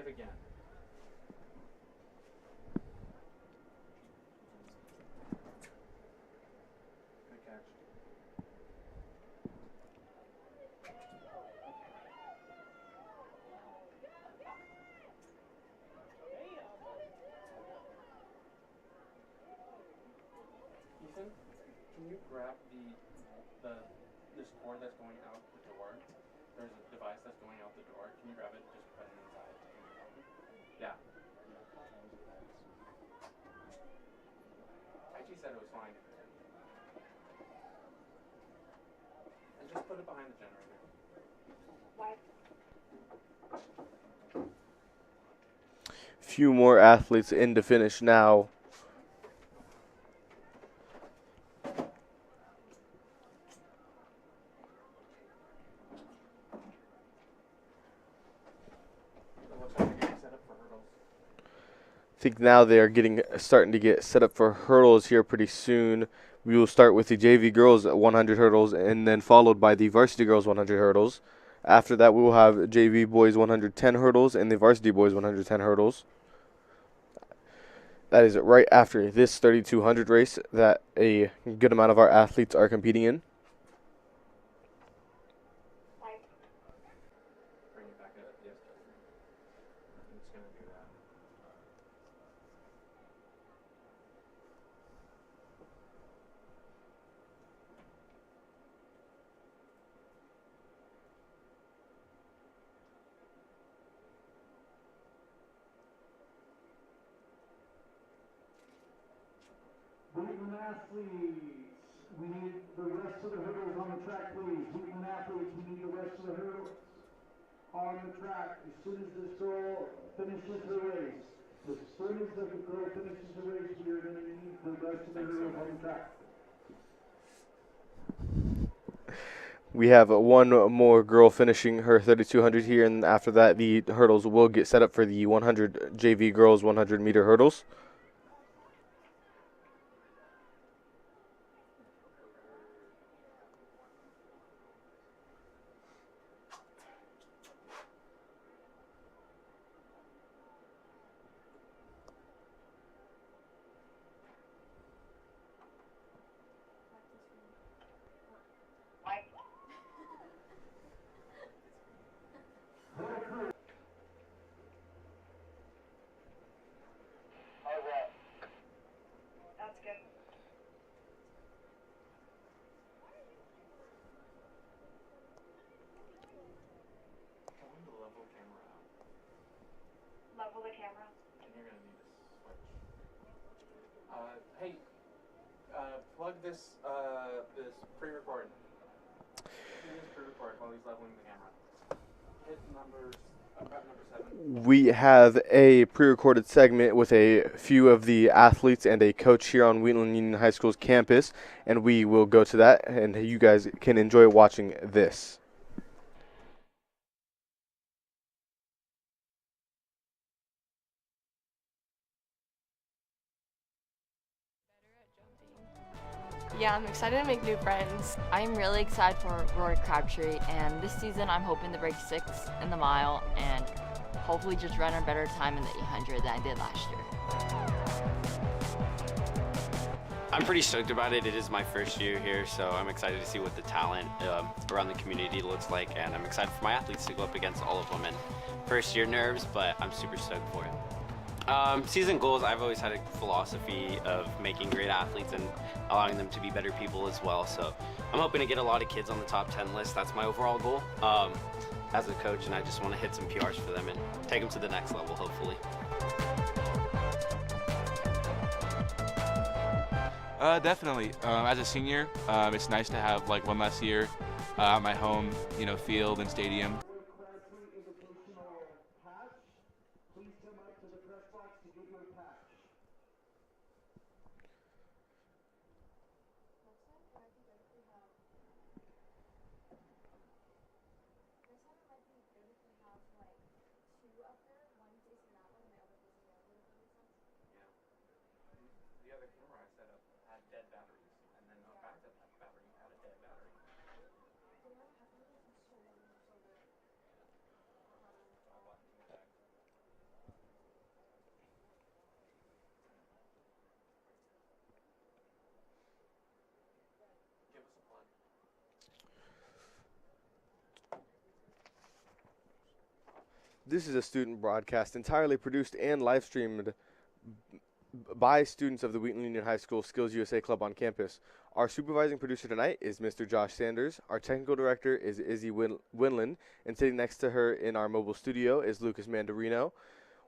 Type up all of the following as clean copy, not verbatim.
dive again. Good catch. Ethan, can you grab this cord that's going out the door? There's a device that's going out the door. Can you grab it? Just put it inside. Yeah. She said it was fine. And just put it behind the generator. Why? Few more athletes in to finish now. I think now they are starting to get set up for hurdles here pretty soon. We will start with the JV girls 100 hurdles and then followed by the varsity girls 100 hurdles. After that, we will have JV boys 110 hurdles and the varsity boys 110 hurdles. That is right after this 3200 race that a good amount of our athletes are competing in. Wheatland athletes, we need the rest of the hurdles on the track, please. Wheatland athletes, we need the rest of the hurdles on the track. As soon as this girl finishes the race, we are going to need the rest of the hurdles on the track. We have one more girl finishing her 3200 here, and after that, the hurdles will get set up for the 100 JV girls 100-meter hurdles. Level the camera. And you're gonna need to switch. Hey, plug this this pre-record. This pre-record while he's leveling the camera. Hit numbers. Number 7. We have a pre-recorded segment with a few of the athletes and a coach here on Wheatland Union High School's campus, and we will go to that, and you guys can enjoy watching this. Yeah, I'm excited to make new friends. I'm really excited for Roy Crabtree, and this season I'm hoping to break 6 in the mile and hopefully just run a better time in the 800 than I did last year. I'm pretty stoked about it. It is my first year here, so I'm excited to see what the talent around the community looks like, and I'm excited for my athletes to go up against all of them. And first year nerves, but I'm super stoked for it. Season goals, I've always had a philosophy of making great athletes and allowing them to be better people as well. So I'm hoping to get a lot of kids on the top 10 list. That's my overall goal as a coach, and I just want to hit some PRs for them and take them to the next level, hopefully. Definitely. As a senior, it's nice to have like one less year at my home, field and stadium. Please come up to the press box to get your patch. The other camera I set up had dead batteries, and then the backup battery had a dead battery. This is a student broadcast entirely produced and live streamed by students of the Wheatland Union High School Skills USA Club on campus. Our supervising producer tonight is Mr. Josh Sanders. Our technical director is Izzy Wheatland, and sitting next to her in our mobile studio is Lucas Mandarino.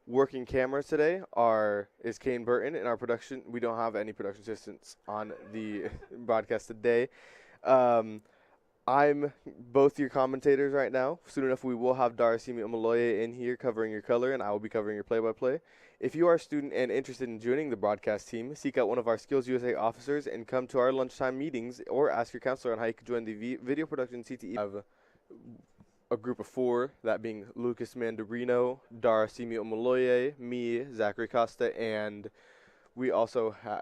Working cameras today is Kane Burton. In our production, we don't have any production assistants on the broadcast today. I'm both your commentators right now. Soon enough, we will have Darasimi Omaloye in here covering your color, and I will be covering your play-by-play. If you are a student and interested in joining the broadcast team, seek out one of our Skills USA officers and come to our lunchtime meetings, or ask your counselor on how you can join the video production CTE. We have a group of 4, that being Lucas Mandarino, Darasimi Omaloye, me, Zachary Costa, and we also have,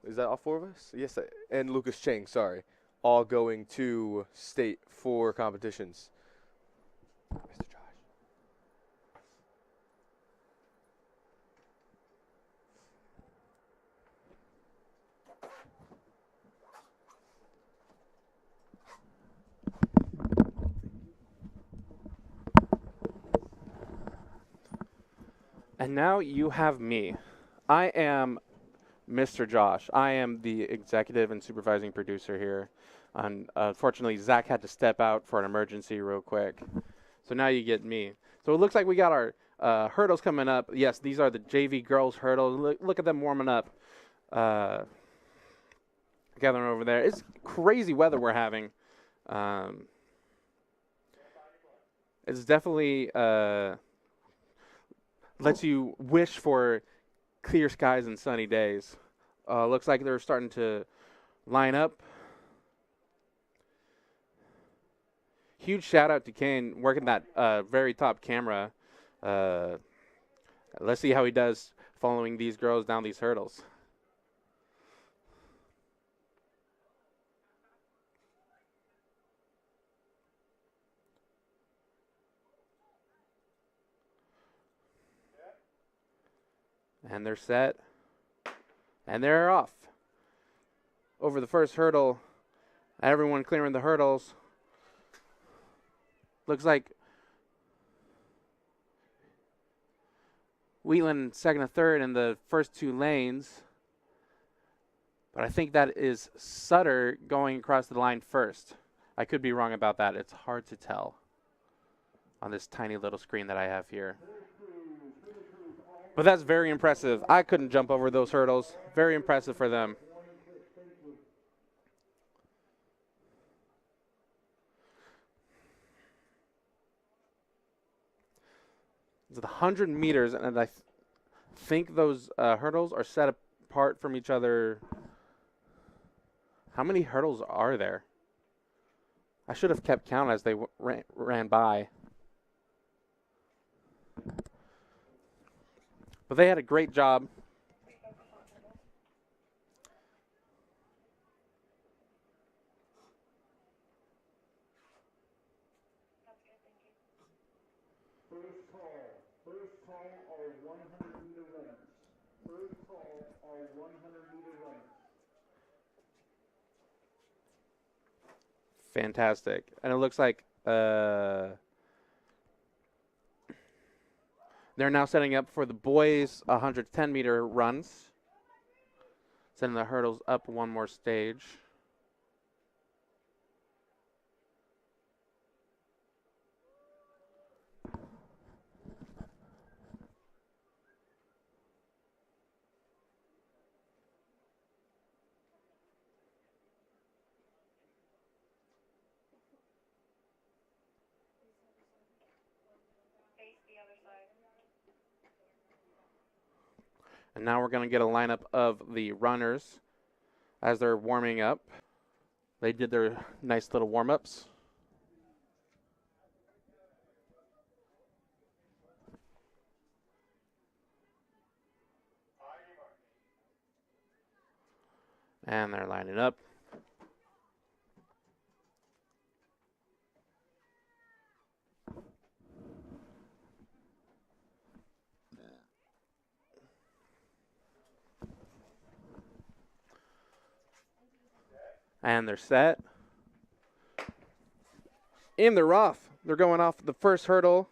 is that all 4 of us? Yes, and Lucas Chang, sorry. All going to state for competitions. Mr. Josh. And now you have me. I am Mr. Josh. I am the executive and supervising producer here. Unfortunately, Zach had to step out for an emergency real quick. So now you get me. So it looks like we got our hurdles coming up. Yes, these are the JV girls hurdles. Look at them warming up. Gathering over there. It's crazy weather we're having. It's definitely lets you wish for clear skies and sunny days. Looks like they're starting to line up. Huge shout out to Kane working that very top camera. Let's see how he does following these girls down these hurdles. And they're set. And they're off. Over the first hurdle, everyone clearing the hurdles. Looks like Wheatland second and third in the first 2 lanes. But I think that is Sutter going across the line first. I could be wrong about that. It's hard to tell on this tiny little screen that I have here. But that's very impressive. I couldn't jump over those hurdles. Very impressive for them. It's 100 meters, and I think those hurdles are set apart from each other. How many hurdles are there? I should have kept count as they ran by. But they had a great job. First call are 100-meter runners. First call are 100-meter runners. Fantastic. And it looks like they're now setting up for the boys 110-meter runs. Setting the hurdles up one more stage. And now we're going to get a lineup of the runners as they're warming up. They did their nice little warm-ups. And they're lining up. And they're set. And they're off. They're going off the first hurdle.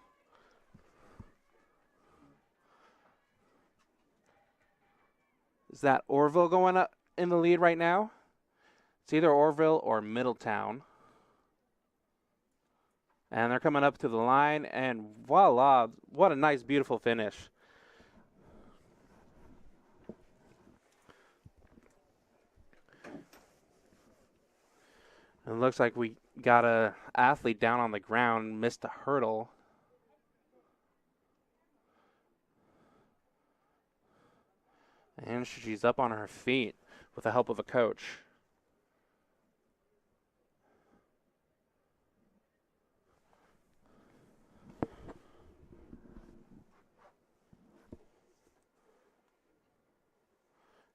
Is that Orville going up in the lead right now? It's either Orville or Middletown. And they're coming up to the line, and voila, what a nice, beautiful finish. It looks like we got a athlete down on the ground, missed a hurdle. And she's up on her feet with the help of a coach.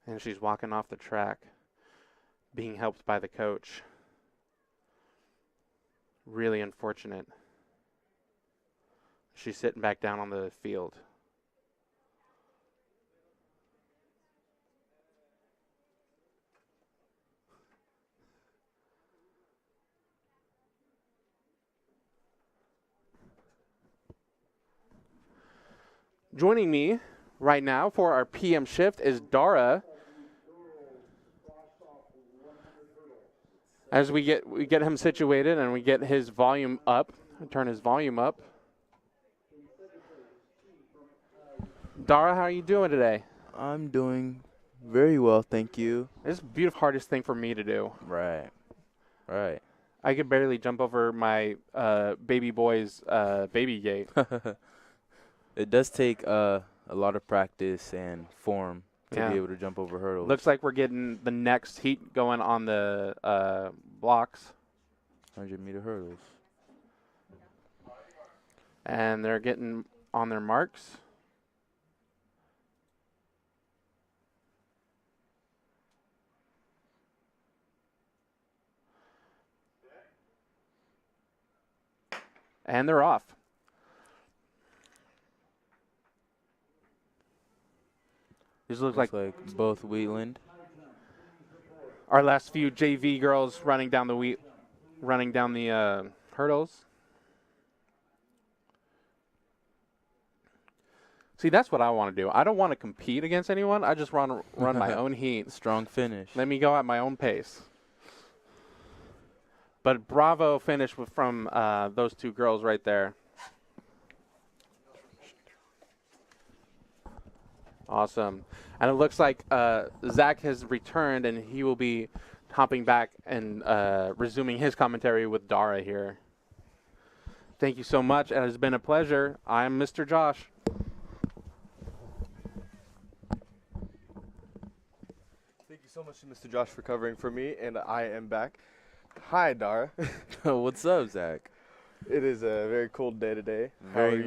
And she's walking off the track, being helped by the coach. Really unfortunate. She's sitting back down on the field. Joining me right now for our PM shift is Dara. As we get him situated and we get his volume up, turn his volume up. Dara, how are you doing today? I'm doing very well, thank you. This is the beautiful hardest thing for me to do. Right. I could barely jump over my baby boy's baby gate. It does take a lot of practice and form to Yeah. be able to jump over hurdles. Looks like we're getting the next heat going on the blocks. 100-meter hurdles. And they're getting on their marks. And they're off. These look like both Wheatland. our last few JV girls running down the hurdles. See, that's what I want to do. I don't want to compete against anyone. I just want to run my own heat. Strong finish. Let me go at my own pace. But bravo finish from those two girls right there. Awesome. And it looks like Zach has returned, and he will be hopping back and resuming his commentary with Dara here. Thank you so much. It has been a pleasure. I'm Mr. Josh. Thank you so much to Mr. Josh for covering for me, and I am back. Hi, Dara. What's up, Zach? It is a very cold day today. Very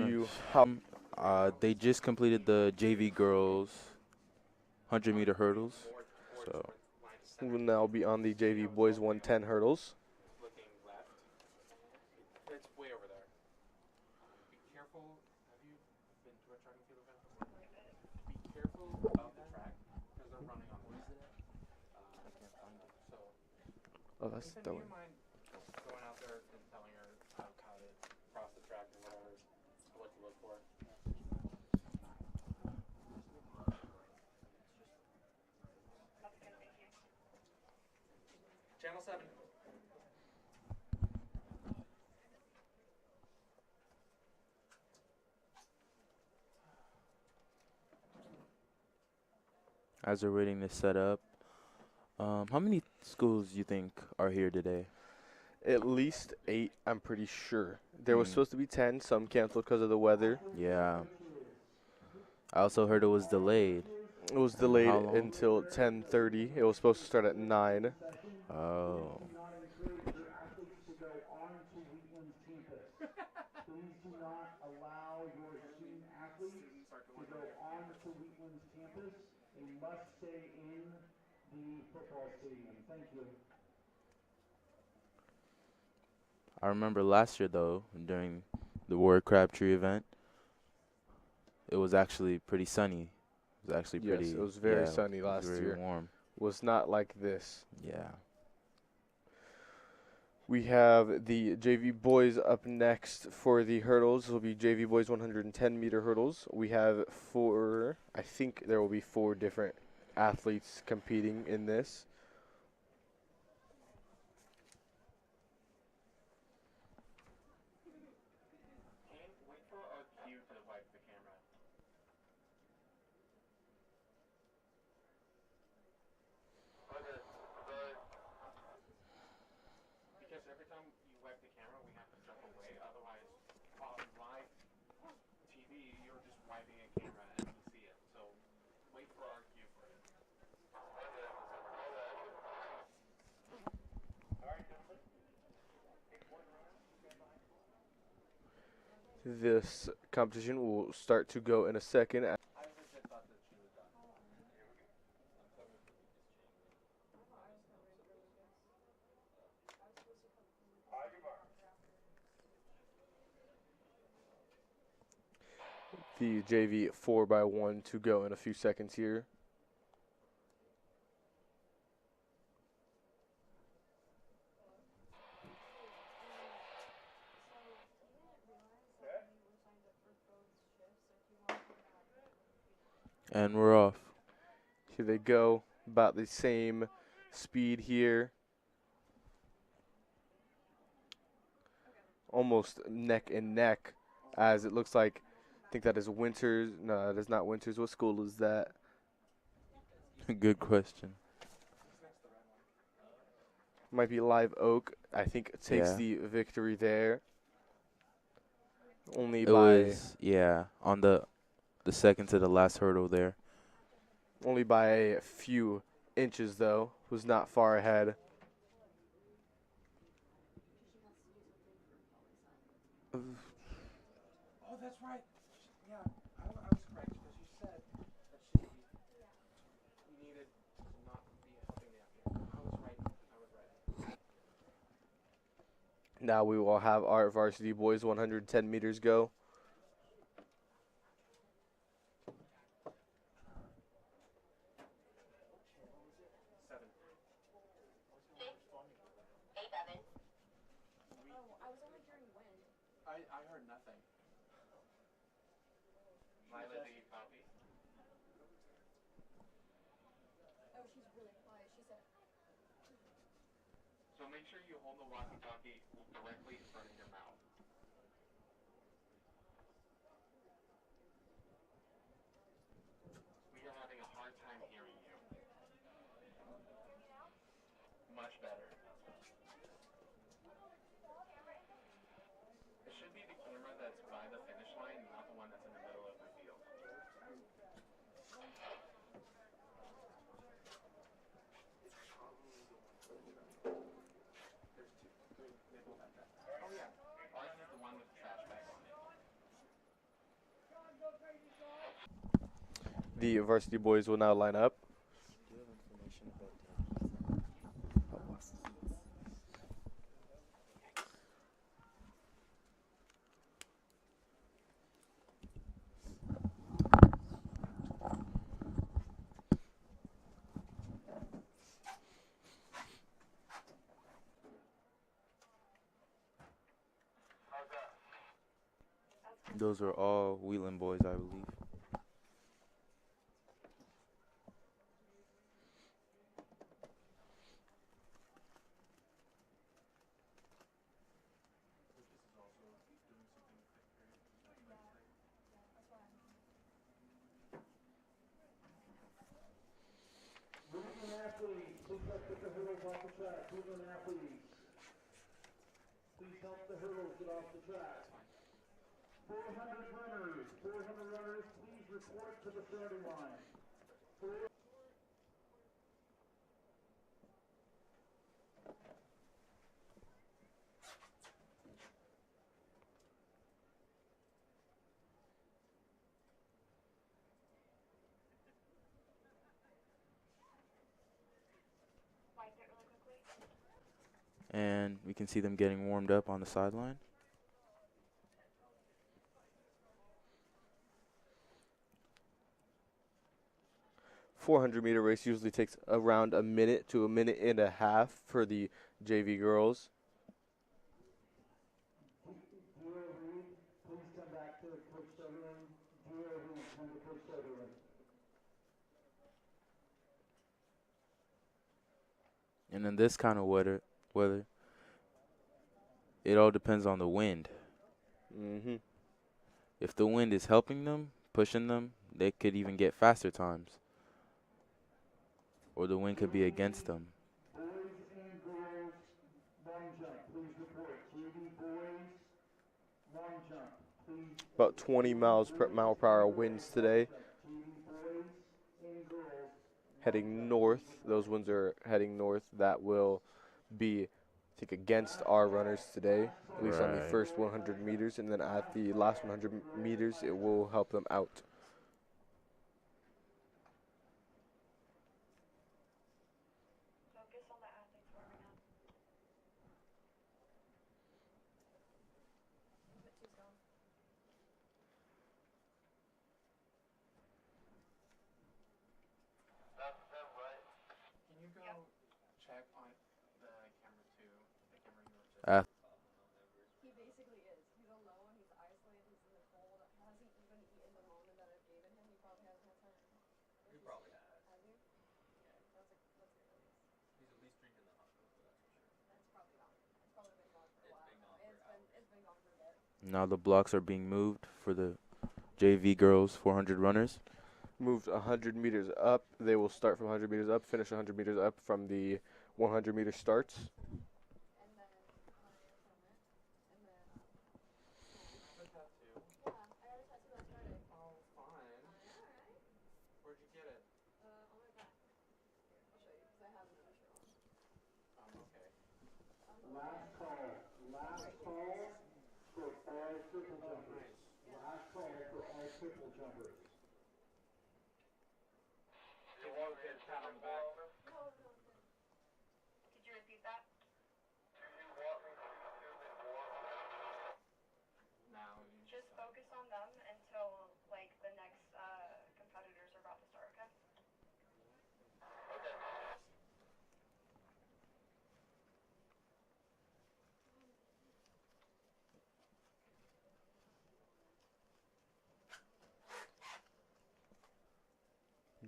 How are you? They just completed the JV girls 100-meter hurdles. So We'll now be on the JV boys 110 hurdles. Looking left. It's way over there. Be careful. Have you been to a track and field event before? Be careful of the track because they're running on the left. Oh, that's Do dope. you mind going out there and telling her how to cross the track or whatever, what to look for? Channel 7. as they're waiting to set up, how many schools you think are here today? At least 8, I'm pretty sure. There was supposed to be 10. Some canceled because of the weather. Yeah. I also heard it was delayed. It was delayed How long? until 10:30. It was supposed to start at 9. Oh. Please do not allow your student athletes to go on to Wheatland's campus. They must stay in the football stadium. Thank you. I remember last year, though, during the Roy Crabtree event, it was actually pretty sunny. It was actually pretty. Yes, it was very sunny it was last very year. warm. Was not like this. Yeah. We have the JV boys up next for the hurdles. This will be JV boys 110-meter hurdles. We have 4, I think there will be 4 different athletes competing in this. Wait for our cue to wipe the camera. Because every time you wipe the camera, we have to step away. Otherwise, on live TV, you're just wiping a camera and we see it. So wait for our cue for it. This competition will start to go in a second. I legit thought that she was done. The JV 4x1 to go in a few seconds here. And we're off. Here they go, about the same speed here. Almost neck and neck, as it looks like. I think that is Winters. No, that is not Winters. What school is that? Good question. Might be Live Oak. I think it takes Yeah. the victory there. Only It by was, yeah, on the second to the last hurdle there. only by a few inches though. Was not far ahead. Oh, that's right. Yeah, I was correct because you said that she needed to not be helping me up here. I was right. I was right. Now we will have our varsity boys 110 meters go. I heard nothing. Lila, do you copy? Oh, she's really quiet. She said, So make sure you hold the walkie-talkie directly in front of your mouth. We are having a hard time hearing you. Much better. It should be the camera that's by the finish line, not the one that's in the middle of the field. There's two. They both have that. Oh yeah. Ours is the one with the trash bag on it. The varsity boys will now line up. Those are all Wheatland boys, I believe. Wheatland athletes, please help get the hurdles off the track. Wheatland athletes, please help the hurdles get off the track. 400 runners, please report to the starting line. Wipe it really quickly. And we can see them getting warmed up on the sideline. .400 meter race usually takes around a minute to a minute and a half for the JV girls. Gio Reed, please come back to Coach Sutherland. Gio Reed, come to Coach Sutherland. And in this kind of weather, it all depends on the wind. Mm-hmm. If the wind is helping them, pushing them, they could even get faster times. Or the wind could be against them. Boys and girls, long jump, please report. JV boys, long jump, please. About 20 mile per hour winds today. JV boys and girls, Heading north. Those winds are heading north. That will be, I think, against our runners today, at least on the Right. first 100 meters. And then at the last 100 meters, it will help them out. Focus on the athletes warming up. Can you go check on the camera 2, the camera you were just... Ah. He basically is. He's alone, he's isolated, he's in the cold. Hasn't even eaten the moment that I've given him. He probably hasn't had time. He probably has. Has he? Yeah. That's good at least. He's at least drinking the hot cocoa, that's for sure. That's probably gone. It's probably been gone for a while. It's been gone for a bit. Now the blocks are being moved for the JV girls 400 runners. Moved 100 meters up. They will start from 100 meters up, finish 100 meters up from the 100 meter starts. And then and then Have a tattoo? yeah, I got a tattoo last Friday. Oh, fun. Alright. Where'd you get it? On my back. Here, I'll show you because I have another shirt on. Okay. last call for all triple jumpers. Last call for all triple jumpers. You won't get a pat on the back. Could you repeat that? Now you Just focus on them until like the next competitors are about to start, okay?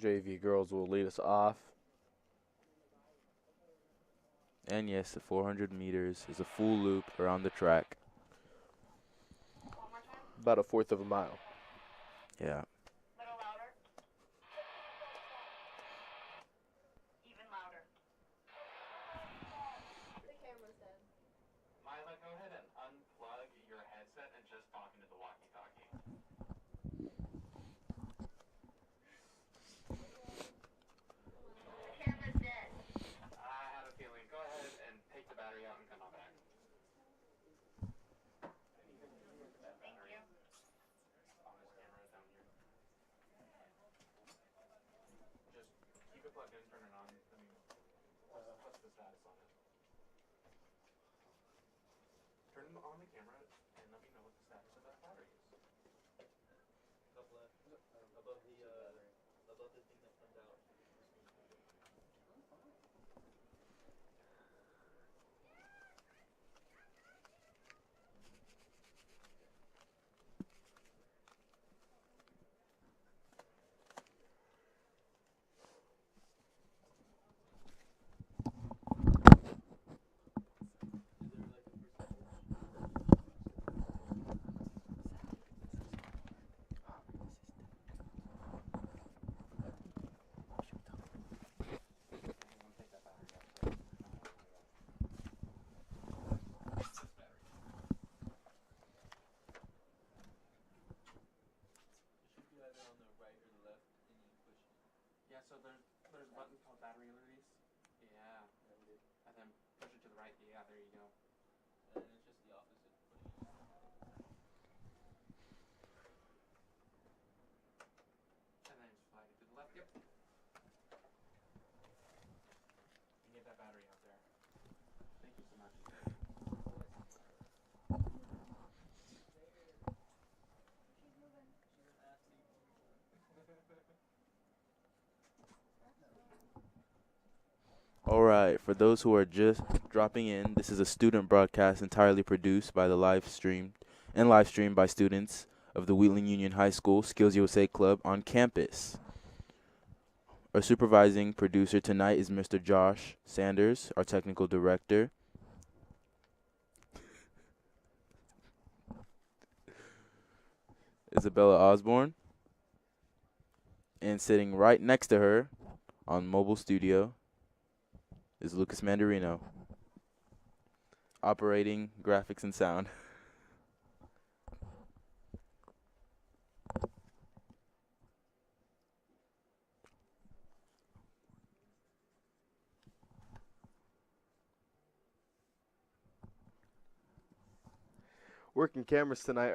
JV girls will lead us off. And yes, the 400 meters is a full loop around the track. One more time. About a fourth of a mile. Yeah. Little louder. Even louder. The camera's dead. Mila, go ahead and unplug your headset and just talk into the walkie-talkie. The camera's dead. I had a feeling. Go ahead and take the battery out and come on back. Thank you. On this camera down here. Just keep it plugged in, turn it on. I mean, what's the status on it? Turn it on the camera and let me know what the status of that battery is. Above the thing that comes out. Yeah, so there's a button called battery release. Yeah. And then push it to the right. Yeah, there you go. And it's just the opposite. And then just slide it to the left. Yep. And get that battery out there. Thank you so much. All right, for those who are just dropping in, this is a student broadcast entirely produced by the live streamed by students of the Wheatland Union High School Skills USA Club on campus. Our supervising producer tonight is Mr. Josh Sanders, our technical director. Isabella Osborne. And sitting right next to her on mobile studio is Lucas Mandarino, operating graphics and sound. Working cameras tonight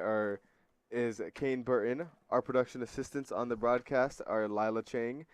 is Kane Burton. Our production assistants on the broadcast are Lila Chang.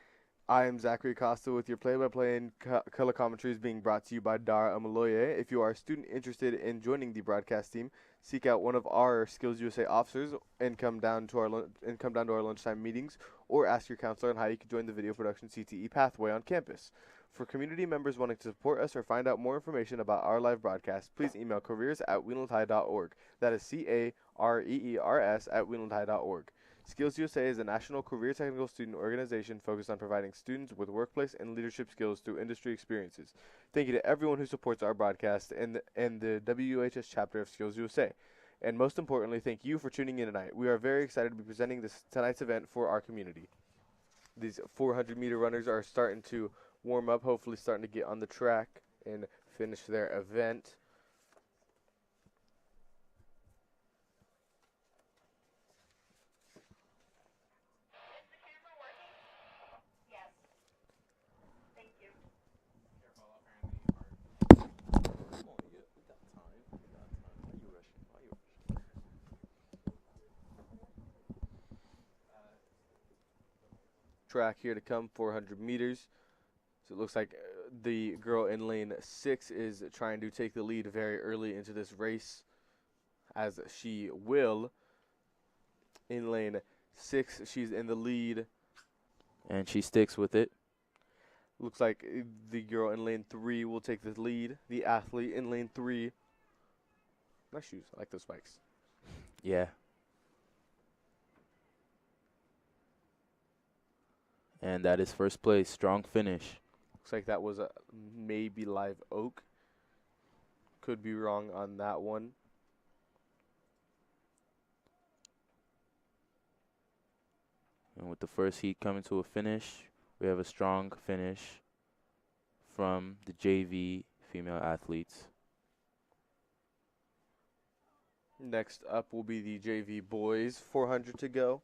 I am Zachary Costa with your play-by-play and color commentaries being brought to you by Dara Amaloye. If you are a student interested in joining the broadcast team, seek out one of our Skills USA officers and come down to our lunchtime meetings, or ask your counselor on how you can join the video production CTE pathway on campus. For community members wanting to support us or find out more information about our live broadcast, please email careers@wheatlandhigh.org. That is careers@wheatlandhigh.org. Skills USA is a national career technical student organization focused on providing students with workplace and leadership skills through industry experiences. Thank you to everyone who supports our broadcast and the WHS chapter of Skills USA. And most importantly, thank you for tuning in tonight. We are very excited to be presenting tonight's event for our community. These 400-meter runners are starting to warm up, hopefully starting to get on the track and finish their event. Track here to come, 400 meters. So it looks like the girl in lane 6 is trying to take the lead very early into this race, as she will. In lane 6, she's in the lead. And she sticks with it. Looks like the girl in lane 3 will take the lead. The athlete in lane 3. Nice shoes. I like those spikes. Yeah. And that is first place. Strong finish. Looks like that was a maybe Live Oak. Could be wrong on that one. And with the first heat coming to a finish, we have a strong finish from the JV female athletes. Next up will be the JV boys. 400 to go.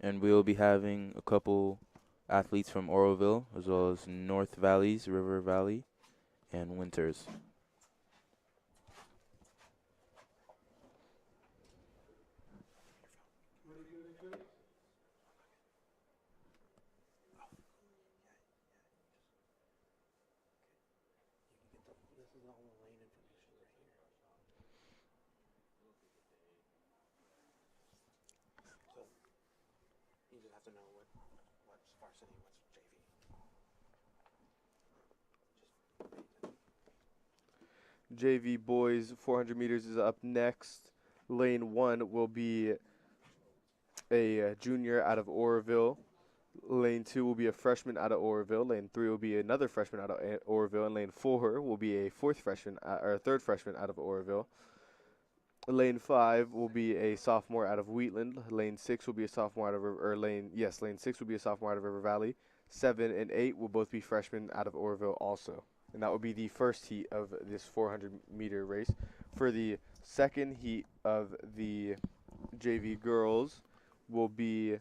And we'll be having a couple athletes from Oroville, as well as North Valleys, River Valley, and Winters. You just have to know what's varsity, what's JV. JV boys 400 meters is up next. Lane 1 will be a junior out of Oroville. Lane 2 will be a freshman out of Oroville. Lane 3 will be another freshman out of Oroville. And lane 4 will be a third freshman out of Oroville. Lane 5 will be a sophomore out of Wheatland. Lane 6 will be a sophomore out of Lane 6 will be a sophomore out of River Valley. 7 and 8 will both be freshmen out of Oroville also. And that will be the first heat of this 400-meter race. For the second heat of the JV girls will be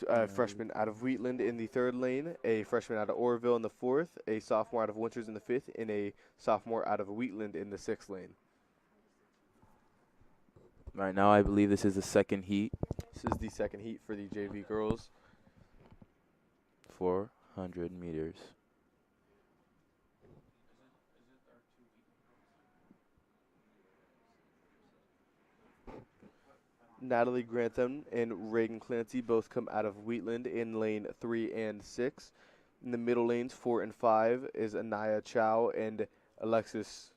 a freshman out of Wheatland in the third lane, a freshman out of Oroville in the fourth, a sophomore out of Winters in the fifth, and a sophomore out of Wheatland in the sixth lane. Right now, I believe this is the second heat. This is the second heat for the JV girls. 400 meters. Natalie Grantham and Reagan Clancy both come out of Wheatland in lane 3 and 6. In the middle lanes, 4 and 5, is Anaya Chow and Alexis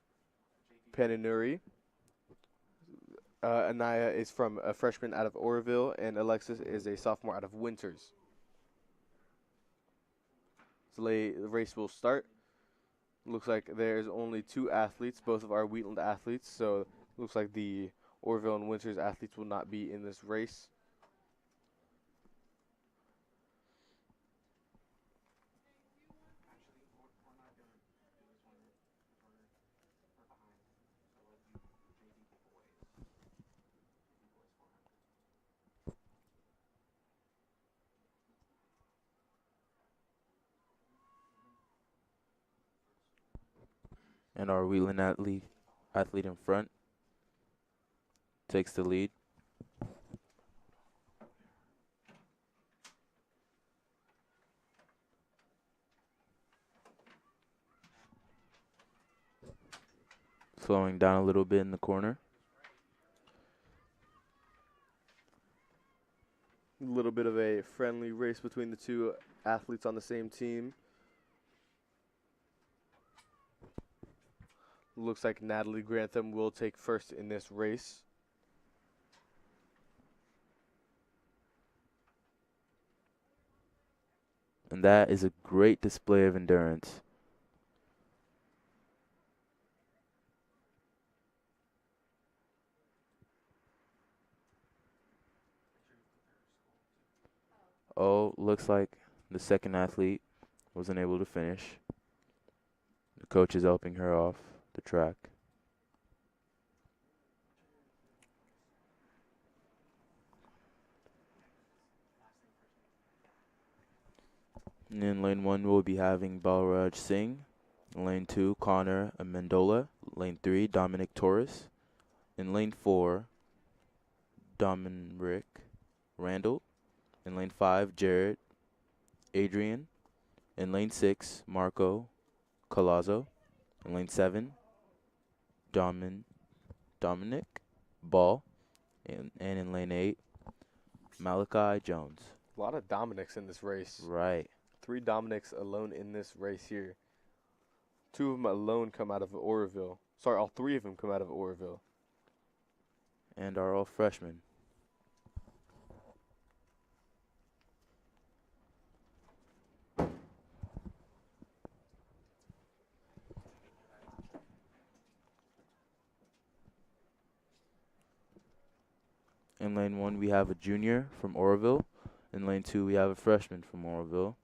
Paninuri. Anaya is from a freshman out of Oroville, and Alexis is a sophomore out of Winters. So the race will start. Looks like there's only 2 athletes. Both of our Wheatland athletes. So looks like the Oroville and Winters athletes will not be in this race. And our Wheatland athlete in front takes the lead. Slowing down a little bit in the corner. A little bit of a friendly race between the 2 athletes on the same team. Looks like Natalie Grantham will take first in this race. And that is a great display of endurance. Oh, looks like the second athlete wasn't able to finish. The coach is helping her off the track. And in lane 1, we'll be having Balraj Singh. In lane 2, Connor Amendola. Lane 3, Dominic Torres. In lane 4, Dominic Randall. In lane 5, Jared Adrian. In lane 6, Marco Colazzo. In lane 7, Dominic Ball. And in lane 8, Malachi Jones. A lot of Dominics in this race. Right. 3 Dominics alone in this race here. 2 of them alone come out of Oroville. Sorry, all 3 of them come out of Oroville. And are all freshmen. In lane 1, we have a junior from Oroville. In lane 2, we have a freshman from Oroville.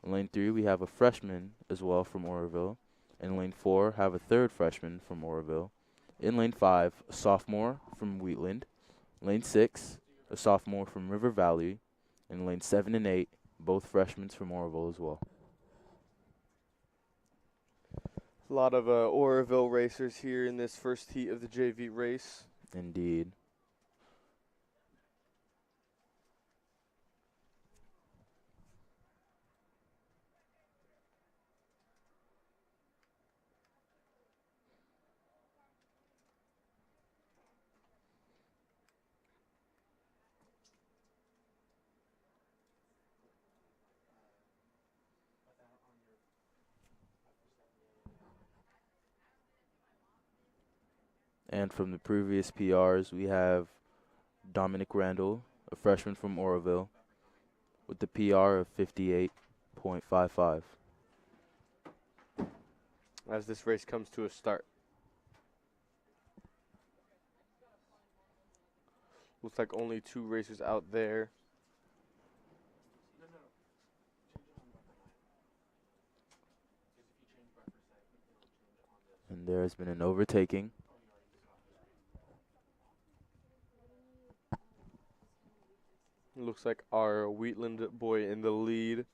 In lane 3, we have a freshman as well from Oroville. In lane 4, have a third freshman from Oroville. In lane 5, a sophomore from Wheatland. Lane 6, a sophomore from River Valley. In lane 7 and 8, both freshmen from Oroville as well. A lot of Oroville racers here in this first heat of the JV race. Indeed. And from the previous PRs, we have Dominic Randall, a freshman from Oroville, with the PR of 58.55. As this race comes to a start. Looks like only 2 racers out there. And there has been an overtaking. Looks like our Wheatland boy in the lead.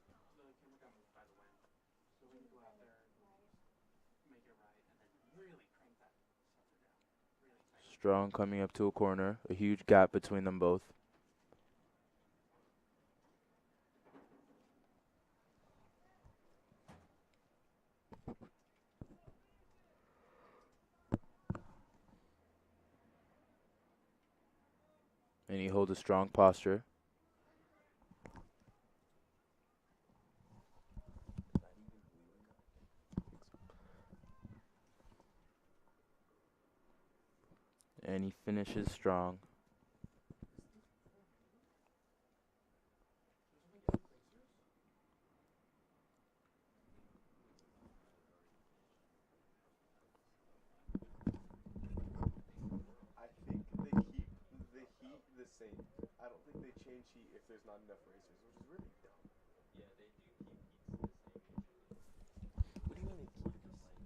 Strong coming up to a corner. A huge gap between them both. And he holds a strong posture. And he finishes strong. I think they keep the heat the same. I don't think they change heat if there's not enough racers, which is really dumb. Yeah, they do keep heats the same usually. What do you mean they keep it the same?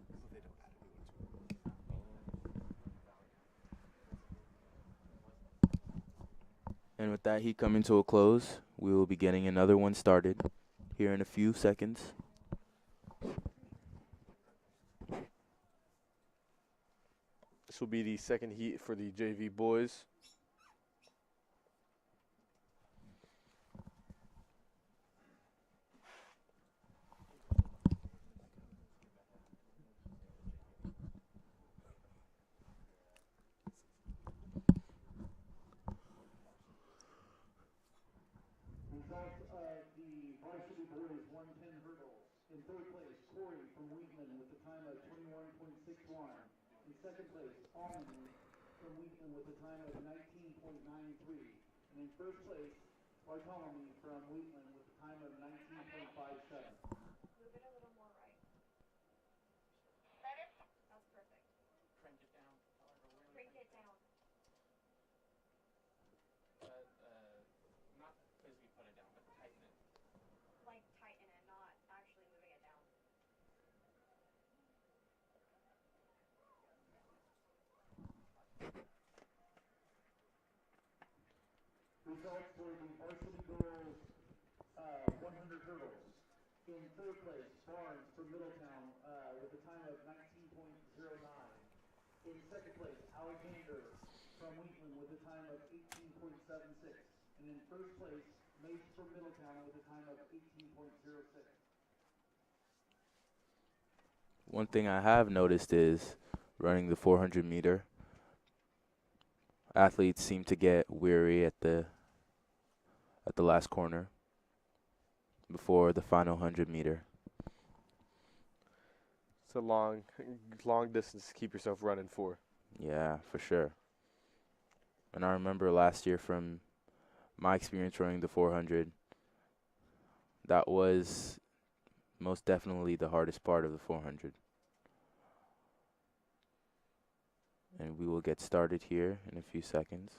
So they don't add a new one to it. And with that heat coming to a close, we will be getting another one started here in a few seconds. This will be the second heat for the JV boys. Results of the varsity boys 110 hurdles. In third place, Corey from Wheatland with a time of 21.61. In second place, Almond from Wheatland with a time of 19.93. And in first place, Bartholomew from Wheatland with a time of 19.57. Move it a little more right. Better? That's perfect. Crank it down. Tell her to really Crank it down. Not physically put it down, but tighten it. Like tighten it, not actually moving it down. Results for the varsity girls 100 hurdles. In third place, Barnes from Middletown with a time of 19.09. In second place, Alexander from Wheatland with a time of 18.76. And in first place, Mace from Middletown with a time of 18.06. One thing I have noticed is running the 400 meter, athletes seem to get weary at the last corner before the final 100 meter. It's a long distance to keep yourself running for. Yeah, for sure. And I remember last year from my experience running the 400, that was most definitely the hardest part of the 400. And we will get started here in a few seconds.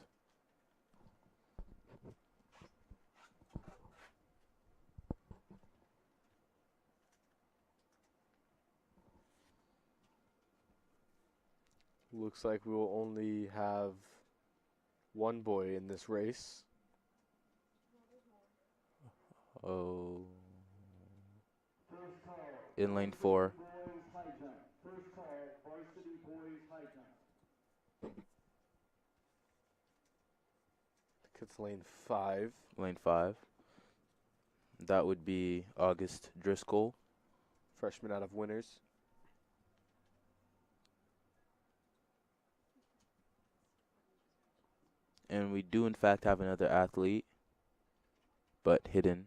Looks like we will only have one boy in this race. Oh. In lane 4. First call, varsity boys high jump. It's lane 5. Lane 5. That would be August Driscoll, Freshman out of Winners. and we do in fact have another athlete, but hidden.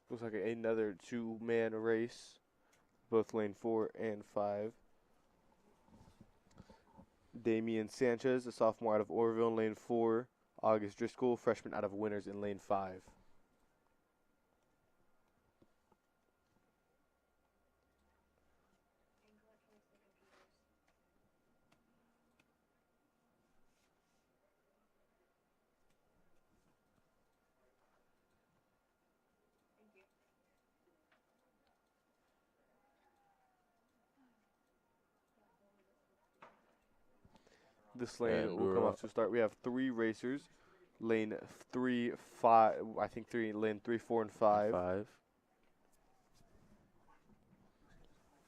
Looks like another two-man race, both lane 4 and 5. Damian Sanchez, a sophomore out of Oroville in lane 4. August Driscoll, freshman out of Winners in lane 5. This lane And will come off to start. We have 3 racers. Lane 3, 5, I think 3, lane 3, 4, and 5.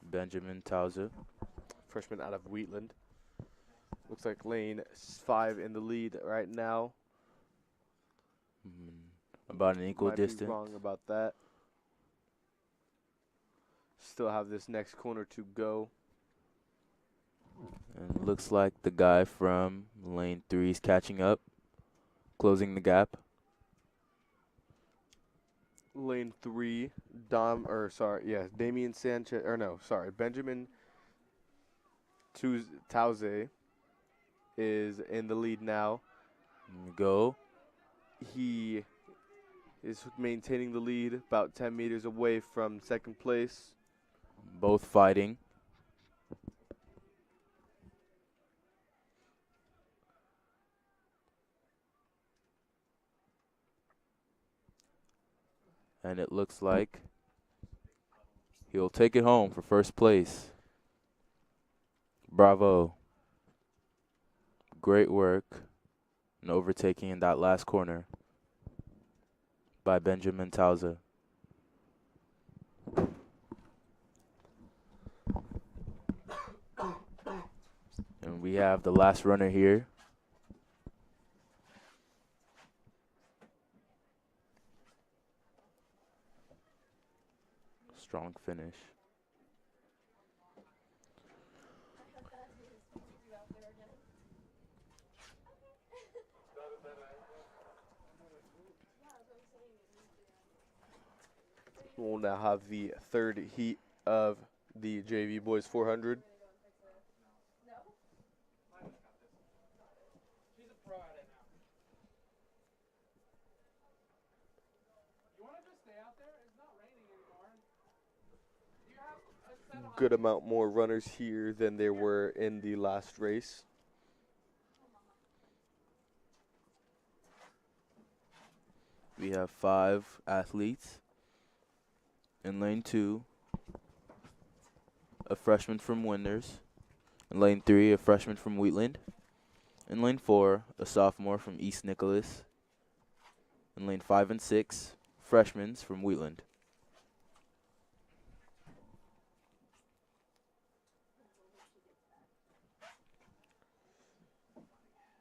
Benjamin Tauza, freshman out of Wheatland. Looks like lane 5 in the lead right now. About an equal Might distance. be wrong about that. Still have this next corner to go. And it looks like the guy from lane 3 is catching up, closing the gap. Lane 3, Damian Sanchez, Benjamin Tauze is in the lead now. Here we go. He is maintaining the lead about 10 meters away from second place. Both fighting. And it looks like he'll take it home for first place. Bravo. Great work and overtaking in that last corner by Benjamin Tauze. And we have the last runner here. Strong finish. We'll now have the third heat of the JV Boys 400. She's a pro at it now. You want to just stay out there? It's not raining anymore. You have a set of Good amount more runners here than there were in the last race. We have 5 athletes. In lane 2, a freshman from Winders. In lane 3, a freshman from Wheatland. In lane 4, a sophomore from East Nicholas. In lane 5 and 6, freshmen from Wheatland.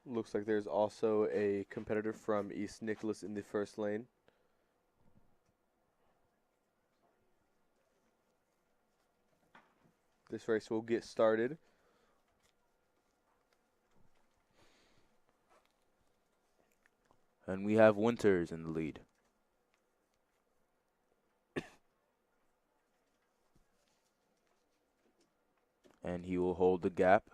Looks like there's also a competitor from East Nicholas in the first lane. This race will get started. And we have Winters in the lead. And he will hold the gap.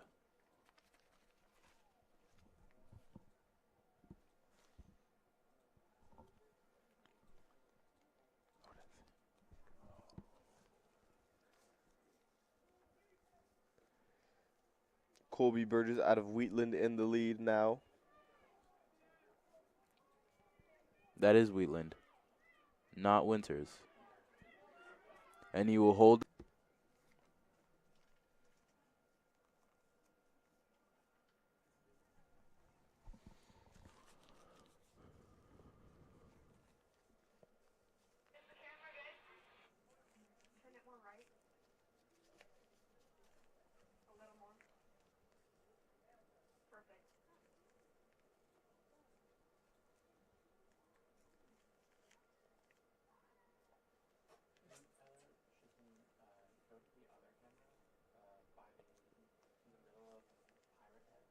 Colby Burgess out of Wheatland in the lead now. That is Wheatland, not Winters. And he will hold. Turn it more right. A little more. Perfect. Go to the other camera by in the middle of Pirate Head.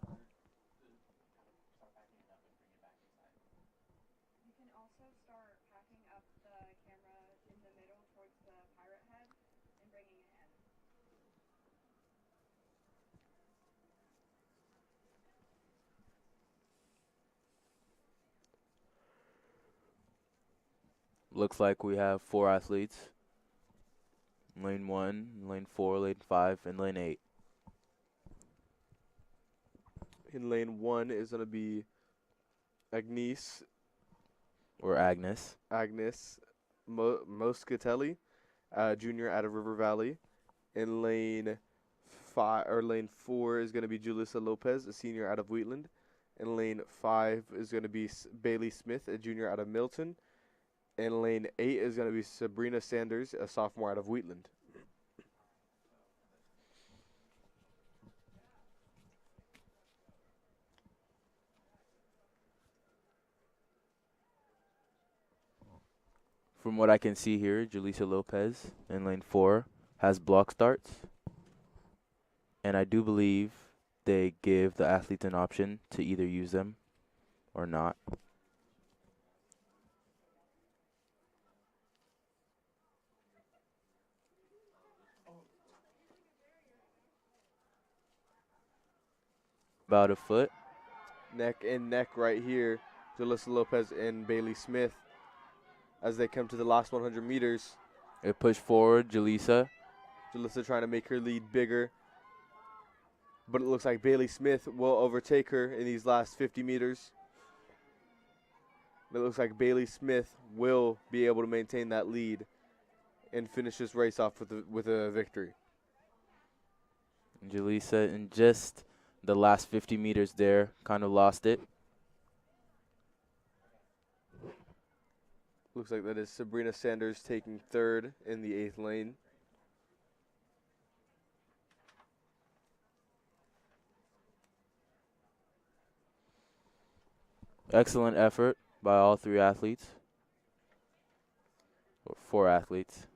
Kind of start backing it up and bring it back inside. You can also start packing up the camera in the middle towards the pirate head and bringing it in. Looks like we have 4 athletes. Lane 1, lane 4, lane 5, and lane 8. In lane 1 is going to be Agnes Moscatelli, junior out of River Valley. In lane 4 is going to be Julissa Lopez, a senior out of Wheatland. In lane 5 is going to be Bailey Smith, a junior out of Milton. In lane 8 is going to be Sabrina Sanders, a sophomore out of Wheatland. From what I can see here, Julissa Lopez in lane 4 has block starts. And I do believe they give the athletes an option to either use them or not. About a foot. Neck and neck right here. Jalissa Lopez and Bailey Smith as they come to the last 100 meters. It pushed forward, Jalissa. Jalissa trying to make her lead bigger. But it looks like Bailey Smith will overtake her in these last 50 meters. It looks like Bailey Smith will be able to maintain that lead and finish this race off with a victory. Jalissa in just the last 50 meters there kind of lost it. Looks like that is Sabrina Sanders taking third in the 8th lane. Excellent effort by all 3 athletes. Or 4 athletes.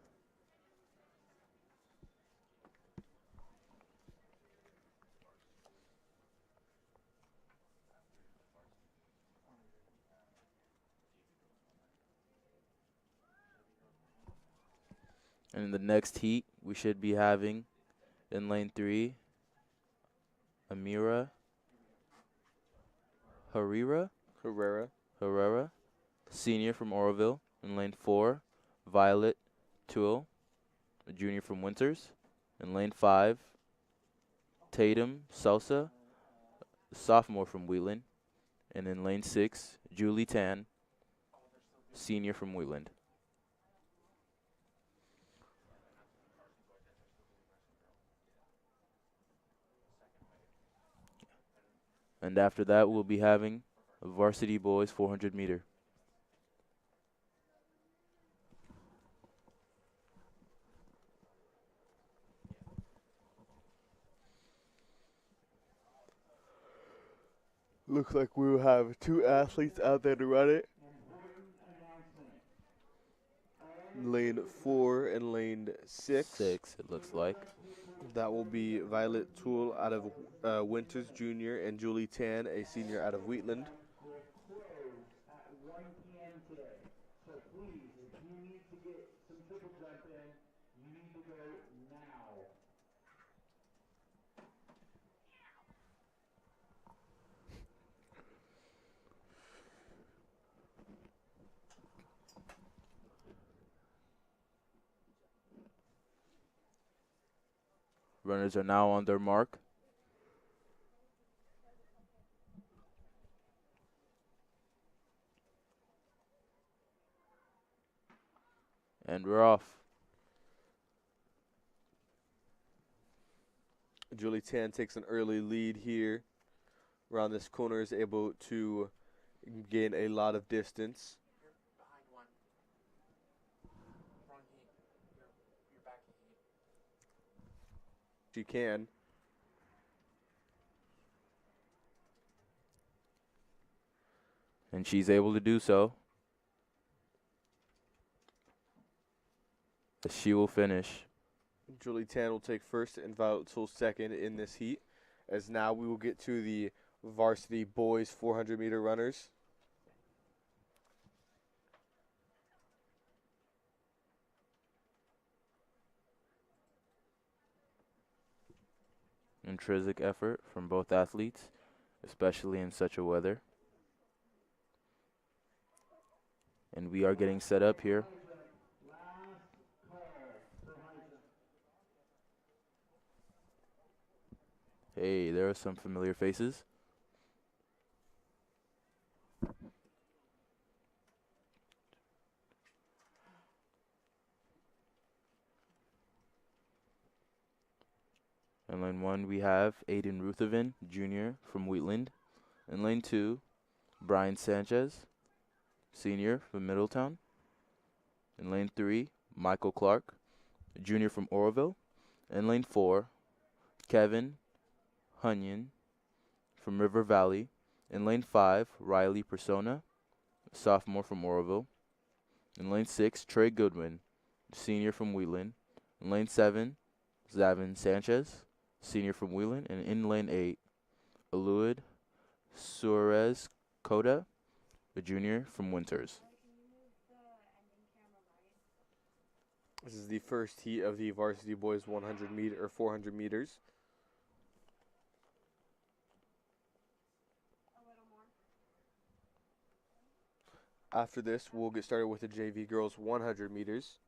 And in the next heat, we should be having in lane 3, Amira Herrera, senior from Oroville. In lane 4, Violet Tuel, a junior from Winters. In lane 5, Tatum Salsa, a sophomore from Wheatland. And in lane 6, Julie Tan, senior from Wheatland. And after that, we'll be having a varsity boys 400 meter. Looks like we will have 2 athletes out there to run it. Lane 4 and lane 6. 6, it looks like. That will be Violet Toole out of Winters Junior and Julie Tan, a senior out of Wheatland. At 1 p.m. today. So please, if you need to get some triple jump in, you need to go now. Runners are now on their mark. And we're off. Julie Tan takes an early lead here. Around this corner is able to gain a lot of distance. You're behind one. Wrong heat. You're back in heat. She can. And she's able to do so. As she will finish. Julie Tan will take first and Violet Toole second in this heat. As now we will get to the varsity boys 400 meter runners. Intrinsic effort from both athletes, especially in such a weather. And we are getting set up here. Hey, there are some familiar faces. In lane 1, we have Aiden Ruthervin, Jr. from Wheatland. In lane 2, Brian Sanchez, Senior from Middletown. In lane 3, Michael Clark, Jr. from Oroville. In lane 4, Kevin Hunyon from River Valley. In lane 5, Riley Persona, sophomore from Oroville. In lane 6, Trey Goodwin, senior from Wheatland. In lane 7, Zavin Sanchez, senior from Wheatland. And in lane 8, Aluid Suarez Coda, a junior from Winters. This is the first heat of the varsity boys 100 meter or 400 meters. After this, we'll get started with the JV girls 100 meters.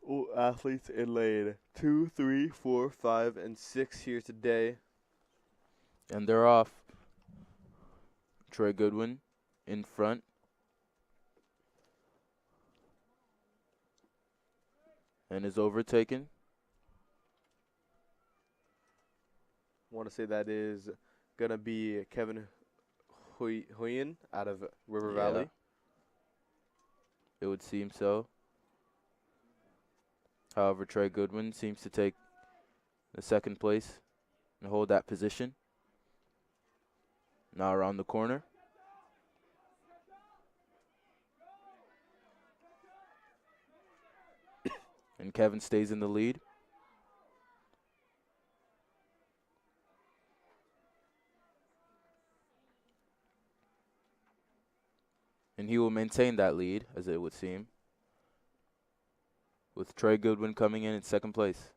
All athletes in lane 2, 3, 4, 5, and 6 here today. And they're off. Troy Goodwin in front. And is overtaken. I want to say that is going to be Kevin Huyen out of River Valley. It would seem so. However, Troy Goodwin seems to take the second place and hold that position. Now around the corner. And Kevin stays in the lead. And he will maintain that lead, as it would seem, with Troy Goodwin coming in second place.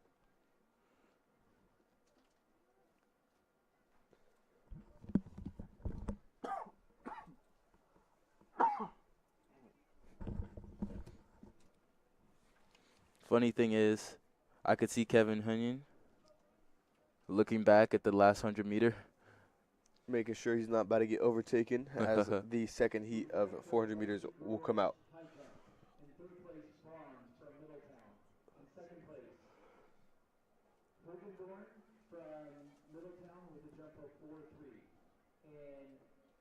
Funny thing is, I could see Kevin Hunyon looking back at the last 100 meter. Making sure he's not about to get overtaken as the second heat of 400 meters will come out. In third place, Barnes from Middletown. In second place, Hogan from Middletown with a jump of 4.3. And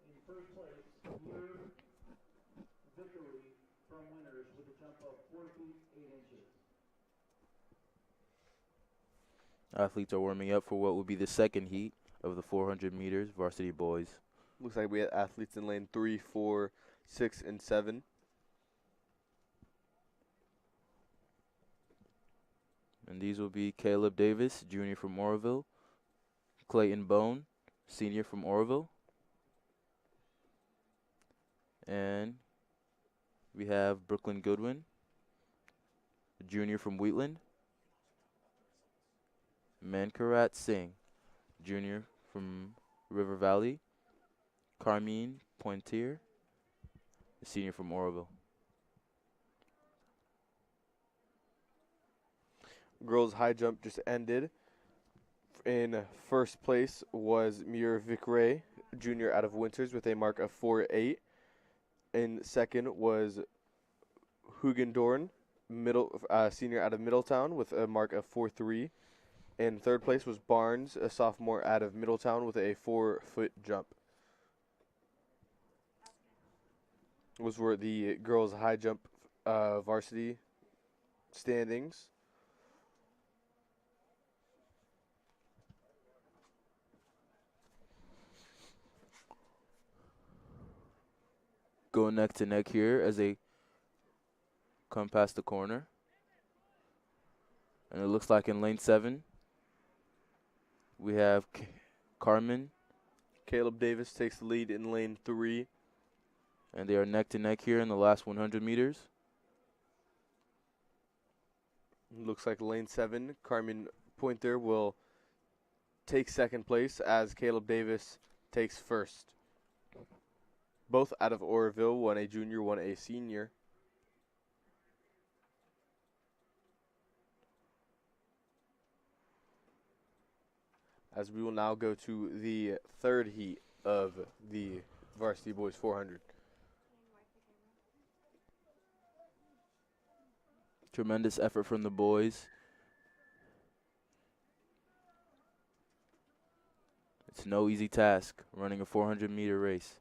in first place, Muir Vickery from Winners with a jump of 4 feet 8 inches. Athletes are warming up for what will be the second heat of the 400 meters, varsity boys. Looks like we had athletes in lane 3, 4, 6, and 7. And these will be Caleb Davis, junior from Oroville, Clayton Bone, senior from Oroville, and we have Brooklyn Goodwin, junior from Wheatland, Mankarat Singh, junior from River Valley, Carmine Pointier, senior from Oroville. Girls high jump just ended. In first place was Muir Vicray, junior out of Winters with a mark of 4.8. In second was Hugendorn, senior out of Middletown with a mark of 4.3. In third place was Barnes, a sophomore out of Middletown with a 4-foot jump. Those were the girls high jump varsity standings. Going neck to neck here as they come past the corner. And it looks like in lane 7, we have Carmen. Caleb Davis takes the lead in lane 3. And they are neck to neck here in the last 100 meters. Looks like lane 7, Carmen Pointer will take second place as Caleb Davis takes first. Both out of Oroville, one a junior, one a senior. As we will now go to the third heat of the varsity boys 400. Tremendous effort from the boys. It's no easy task running a 400-meter race.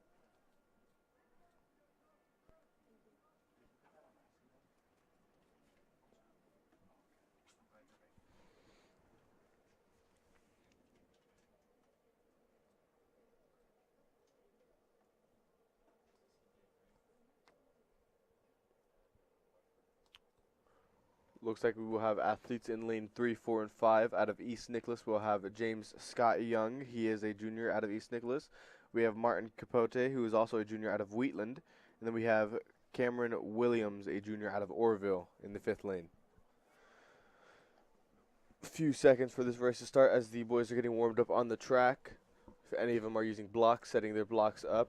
looks like we will have athletes in lane 3, 4, and 5. Out of East Nicholas, we'll have James Scott Young. He is a junior out of East Nicholas. We have Martin Capote, who is also a junior out of Wheatland. And then we have Cameron Williams, a junior out of Orville, in the 5th lane. A few seconds for this race to start as the boys are getting warmed up on the track. If any of them are using blocks, setting their blocks up.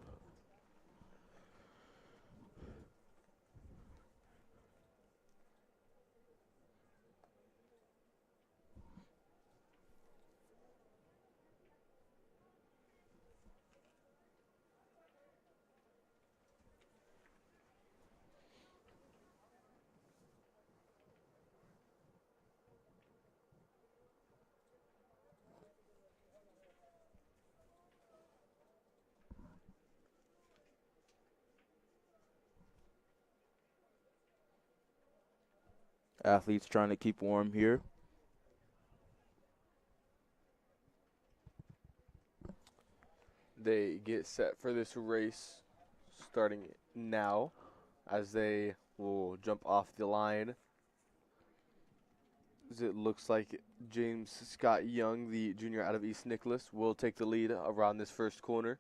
Athletes trying to keep warm here. They get set for this race starting now as they will jump off the line. As it looks like James Scott Young, the junior out of East Nicholas, will take the lead around this first corner.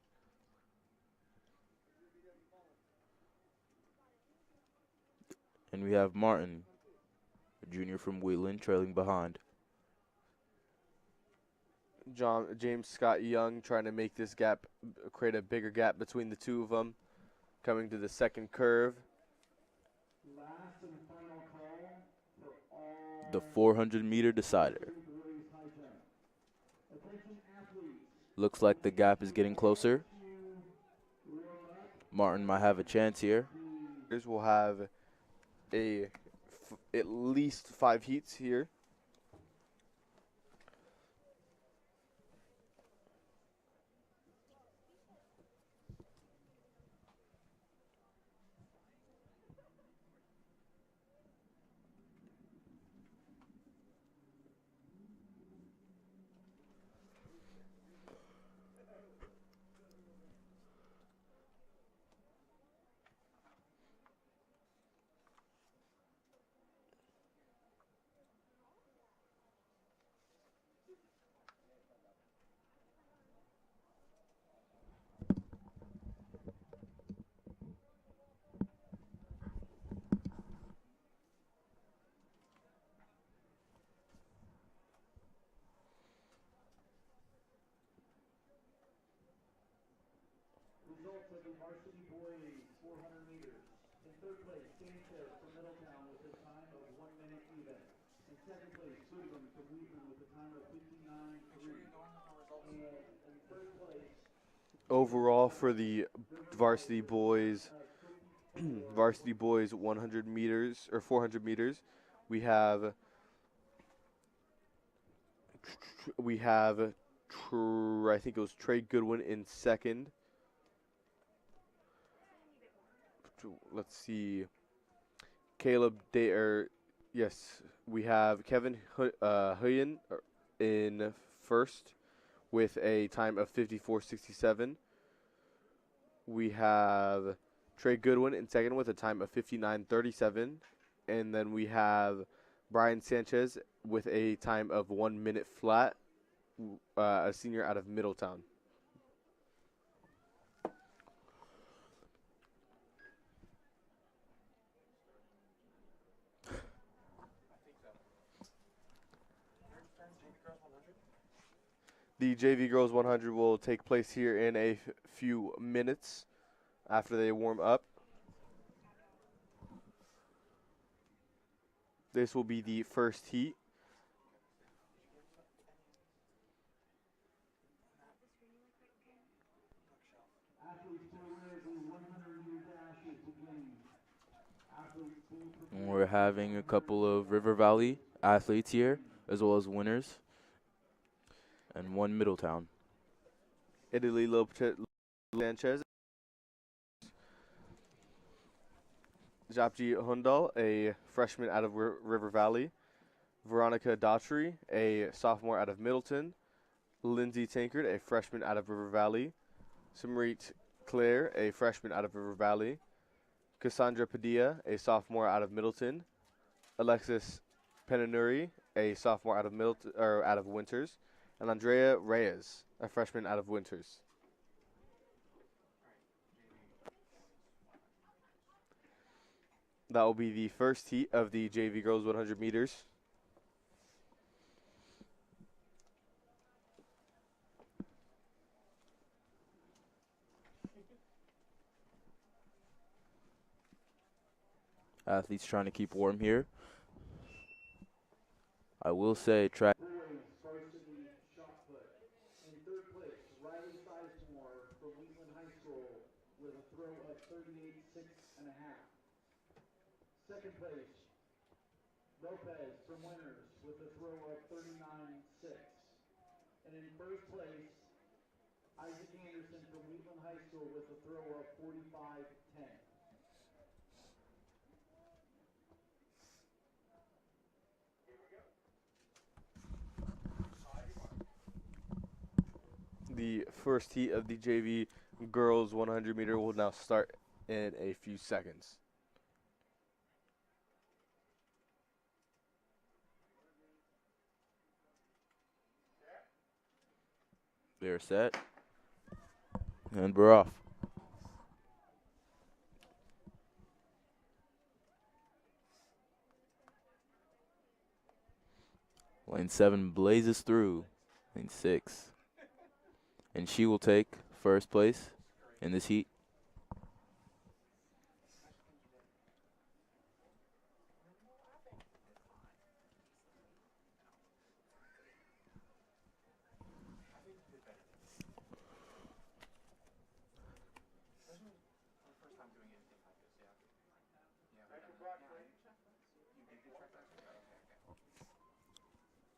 And we have Martin, a junior from Wheatland, trailing behind. James Scott Young trying to make this gap, create a bigger gap between the two of them. Coming to the second curve. Last and final call for all The 400-meter decider. attention athletes. Looks like the gap is getting closer. Martin might have a chance here. We'll have at least 5 heats here. Results of the varsity boys 400 meters. In third place, Sanchez from Middletown with a time of 1 minute even. In second place, Goodwin from Wheatland with a time of 59.3. And in third place, Overall for the varsity boys, 100 meters or 400 meters, we have I think it was Trey Goodwin in second. Let's see. We have Kevin Huyen in first with a time of 54.67. We have Trey Goodwin in second with a time of 59.37. And then we have Brian Sanchez with a time of 1 minute flat, a senior out of Middletown. The JV Girls 100 will take place here in a few minutes after they warm up. This will be the first heat. And we're having a couple of River Valley athletes here, as well as winners, and one Middletown. Italy Lopez Sanchez. Japji Hundal, a freshman out of River Valley. Veronica Daughtry, a sophomore out of Middleton. Lindsay Tankard, a freshman out of River Valley. Samrit Claire, a freshman out of River Valley. Cassandra Padilla, a sophomore out of Middleton. Alexis Penanuri, a sophomore out of out of Winters, and Andrea Reyes, a freshman out of Winters. That will be the first heat of the JV girls 100 meters. Athletes trying to keep warm here. I will say track. Boys varsity shot put. In third place, Riley Sizemore from Wheatland High School with a throw of 38.6 and a half. Second place, Lopez from Winners with a throw of 39.6. And in first place, Isaac Anderson from Wheatland High School with a throw of 45.10. The first heat of the JV girls 100 meter will now start in a few seconds. They're set. And we're off. Lane 7 blazes through. Lane 6. And she will take first place in this heat.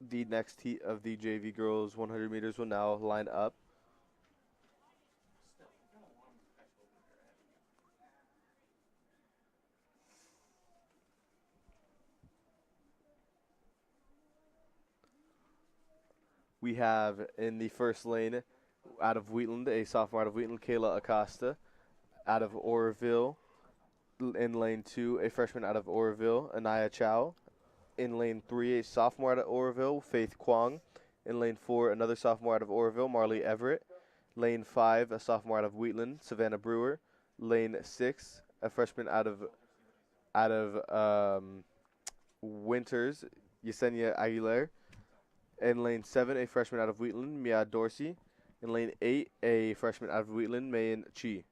The next heat of the JV girls 100 meters will now line up. We have in the first lane, out of Wheatland, a sophomore out of Wheatland, Kayla Acosta. Out of Oroville, in lane 2, a freshman out of Oroville, Anaya Chow. In lane 3, a sophomore out of Oroville, Faith Kwong. In lane 4, another sophomore out of Oroville, Marley Everett. Lane 5, a sophomore out of Wheatland, Savannah Brewer. Lane 6, a freshman out of Winters, Yesenia Aguilar. In lane 7, a freshman out of Wheatland, Mia Dorsey. In lane 8, a freshman out of Wheatland, Mayan Chi.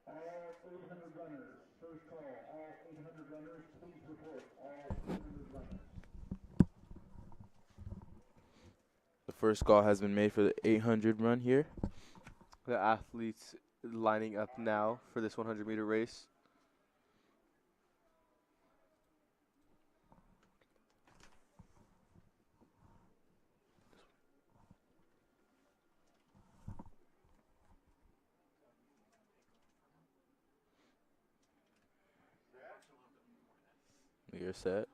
All 800 runners, first call. All 800 runners, please report. All 800 runners. The first call has been made for the 800 run here. The athletes lining up now for this 100 meter race. You're set.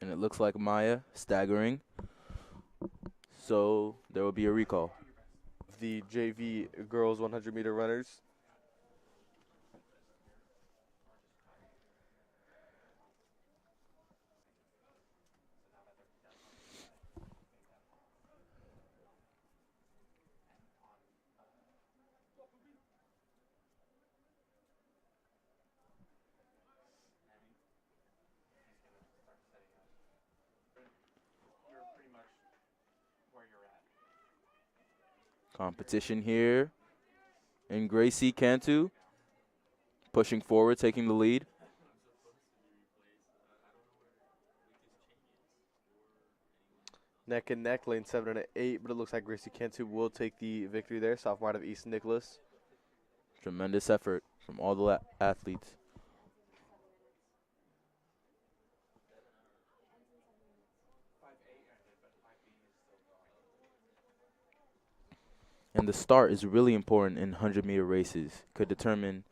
And it looks like Maya staggering. So there will be a recall. The JV girls 100 meter runners. Competition here. And Gracie Cantu pushing forward, taking the lead. Neck and neck, lane 7 and 8, but it looks like Gracie Cantu will take the victory there. Sophomore out of East Nicholas. Tremendous effort from all the athletes. And the start is really important in 100-meter races. Could determine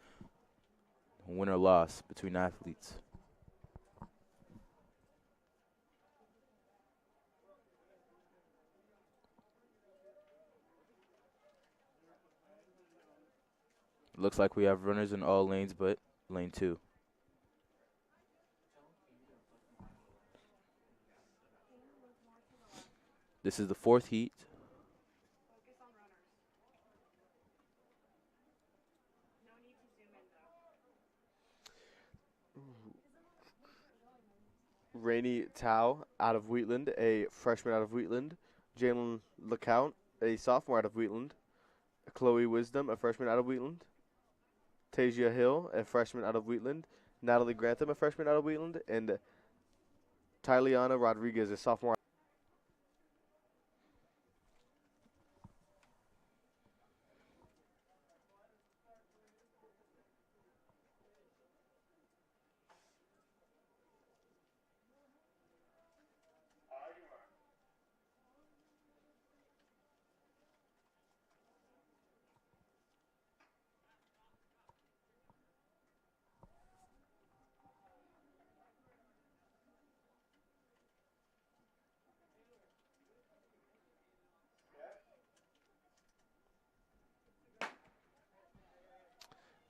win or loss between athletes. Looks like we have runners in all lanes but lane 2. This is the 4th heat. Focus on runners. No need to zoom in though. Rainey Tao out of Wheatland, a freshman out of Wheatland. Jalen LeCount, a sophomore out of Wheatland. Chloe Wisdom, a freshman out of Wheatland. Tasia Hill, a freshman out of Wheatland. Natalie Grantham, a freshman out of Wheatland. And Tyliana Rodriguez, a sophomore.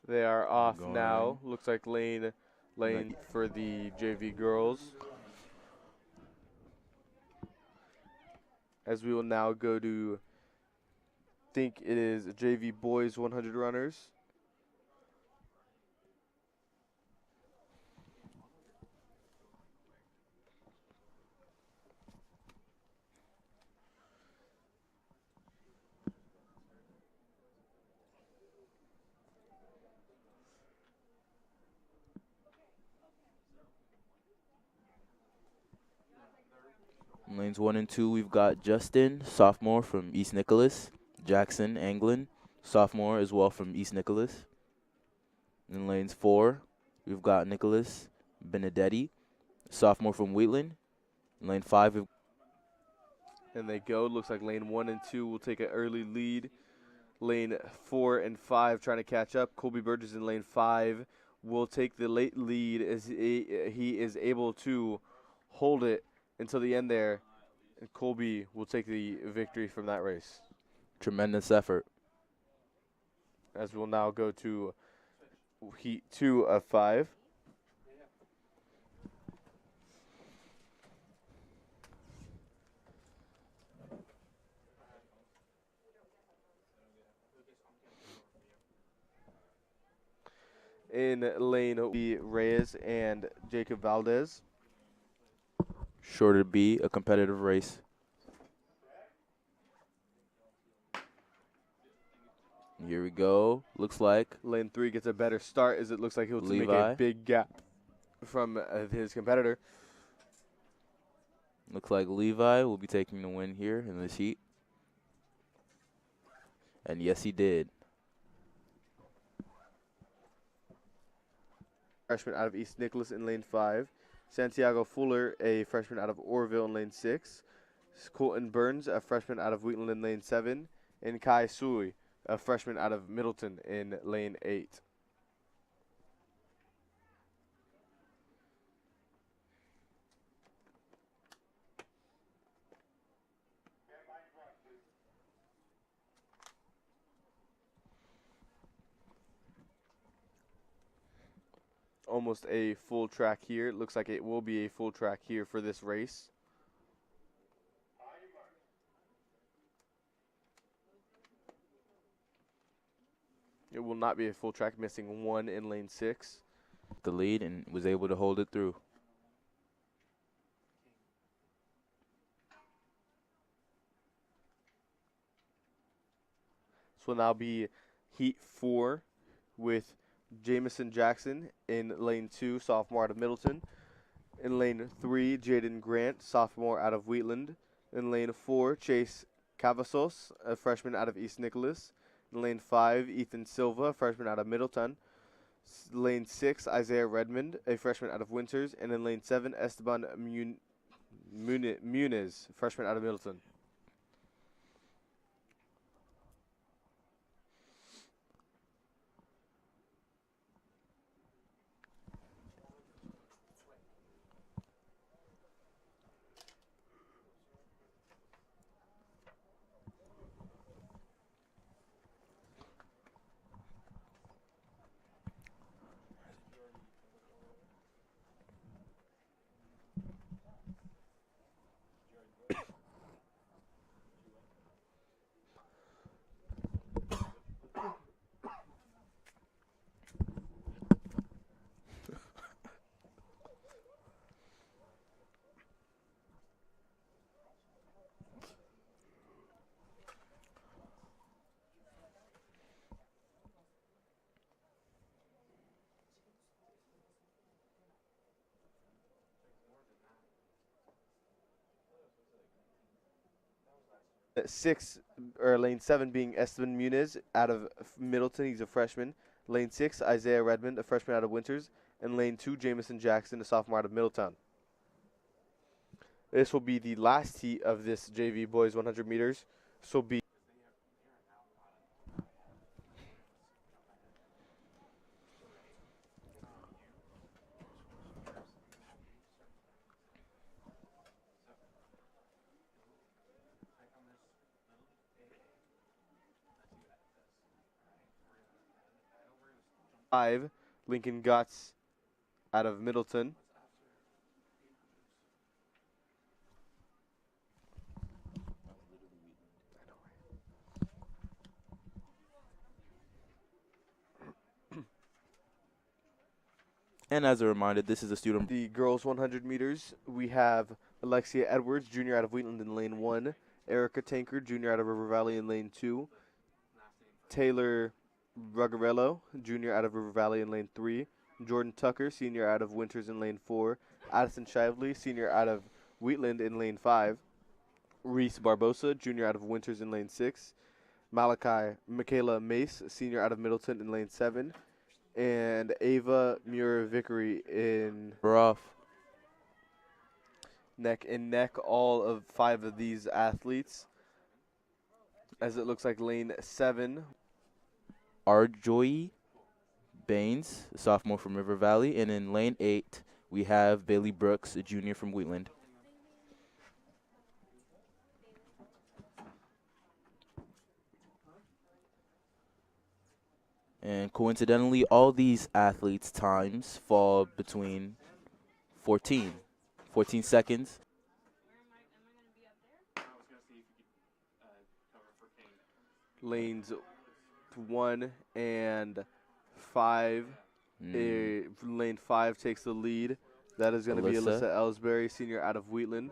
They are off now. Looks like lane for the JV girls. As we will now go to, think it is JV boys 100 runners. In lanes 1 and 2, we've got Justin, sophomore from East Nicholas. Jackson Anglin, sophomore as well from East Nicholas. In lanes 4, we've got Nicholas Benedetti, sophomore from Wheatland. In lane 5, And they go. Looks like lane 1 and 2 will take an early lead. Lane 4 and 5 trying to catch up. Colby Burgess in lane 5 will take the late lead as he is able to hold it until the end there. And Colby will take the victory from that race. tremendous effort. As we'll now go to heat 2 of 5. In lane will be Reyes and Jacob Valdez. Sure to be a competitive race. Here we go. Looks like Lane 3 gets a better start as it looks like he'll make Levi. a big gap from his competitor. Looks like Levi will be taking the win here in this heat. And yes, he did. Freshman out of East Nicholas in lane 5. Santiago Fuller, a freshman out of Orville in lane 6. Colton Burns, a freshman out of Wheatland in lane 7. And Kai Sui, a freshman out of Middleton in lane 8. Almost a full track here. It looks like it will be a full track here for this race. It will not be a full track, missing 1 in lane 6. The lead and was able to hold it through. This will now be heat 4 with Jamison Jackson in lane 2, sophomore out of Middleton. In lane 3, Jaden Grant, sophomore out of Wheatland. In lane 4, Chase Cavazos, a freshman out of East Nicholas. In lane 5, Ethan Silva, a freshman out of Middleton. Lane 6, Isaiah Redmond, a freshman out of Winters. And in lane 7, Esteban Muniz, freshman out of Middleton. Lane 7 being Esteban Muniz out of Middleton. He's a freshman. Lane 6, Isaiah Redmond, a freshman out of Winters. And lane 2, Jamison Jackson, a sophomore out of Middletown. This will be the last heat of this JV boys 100 meters. This will be five, Lincoln Gotts out of Middleton. And as a reminder, this is a student. The girls 100 meters, we have Alexia Edwards, junior out of Wheatland in lane 1. Erica Tanker, junior out of River Valley in lane 2. Taylor Ruggarello, junior out of River Valley in lane 3. Jordan Tucker, senior out of Winters in lane 4. Addison Shively, senior out of Wheatland in lane 5. Reese Barbosa, junior out of Winters in lane 6. Michaela Mace, senior out of Middleton in lane 7. And Ava Muir-Vickery in We're off. neck and neck, all of 5 of these athletes. As it looks like lane 7. Arjoy Baines, a sophomore from River Valley. And in lane 8, we have Bailey Brooks, a junior from Wheatland. And coincidentally, all these athletes' times fall between 14 seconds. Lanes 1 and 5. Lane 5 takes the lead. That is going to be Alyssa Ellsbury, senior out of Wheatland.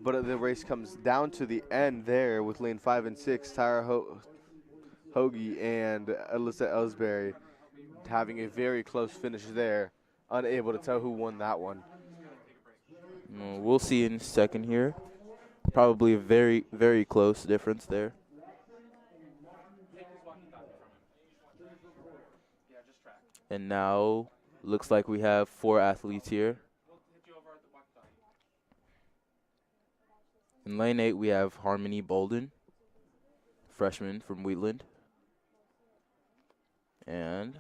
But the race comes down to the end there with lane 5 and 6, Tyra Hoagie and Alyssa Ellsbury having a very close finish there. Unable to tell who won that one. We'll see in a second here. Probably a very, very close difference there. And now looks like we have 4 athletes here. In lane 8, we have Harmony Bolden, freshman from Wheatland. And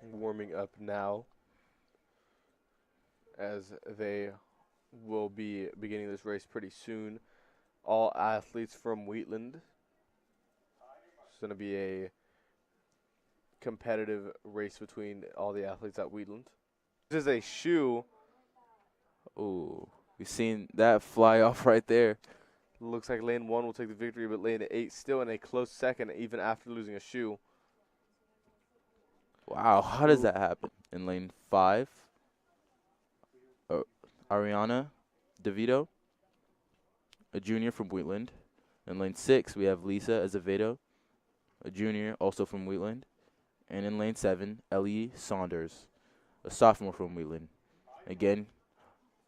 warming up now as they will be beginning this race pretty soon. All athletes from Wheatland. It's going to be a competitive race between all the athletes at Wheatland. This is a shoe. Ooh, we've seen that fly off right there. Looks like lane 1 will take the victory, but lane 8 still in a close second, even after losing a shoe. Wow, how does that happen? In lane 5, Ariana DeVito, a junior from Wheatland. In lane 6, we have Lisa Azevedo, a junior also from Wheatland. And in lane 7, Ellie Saunders, a sophomore from Wheatland. Again,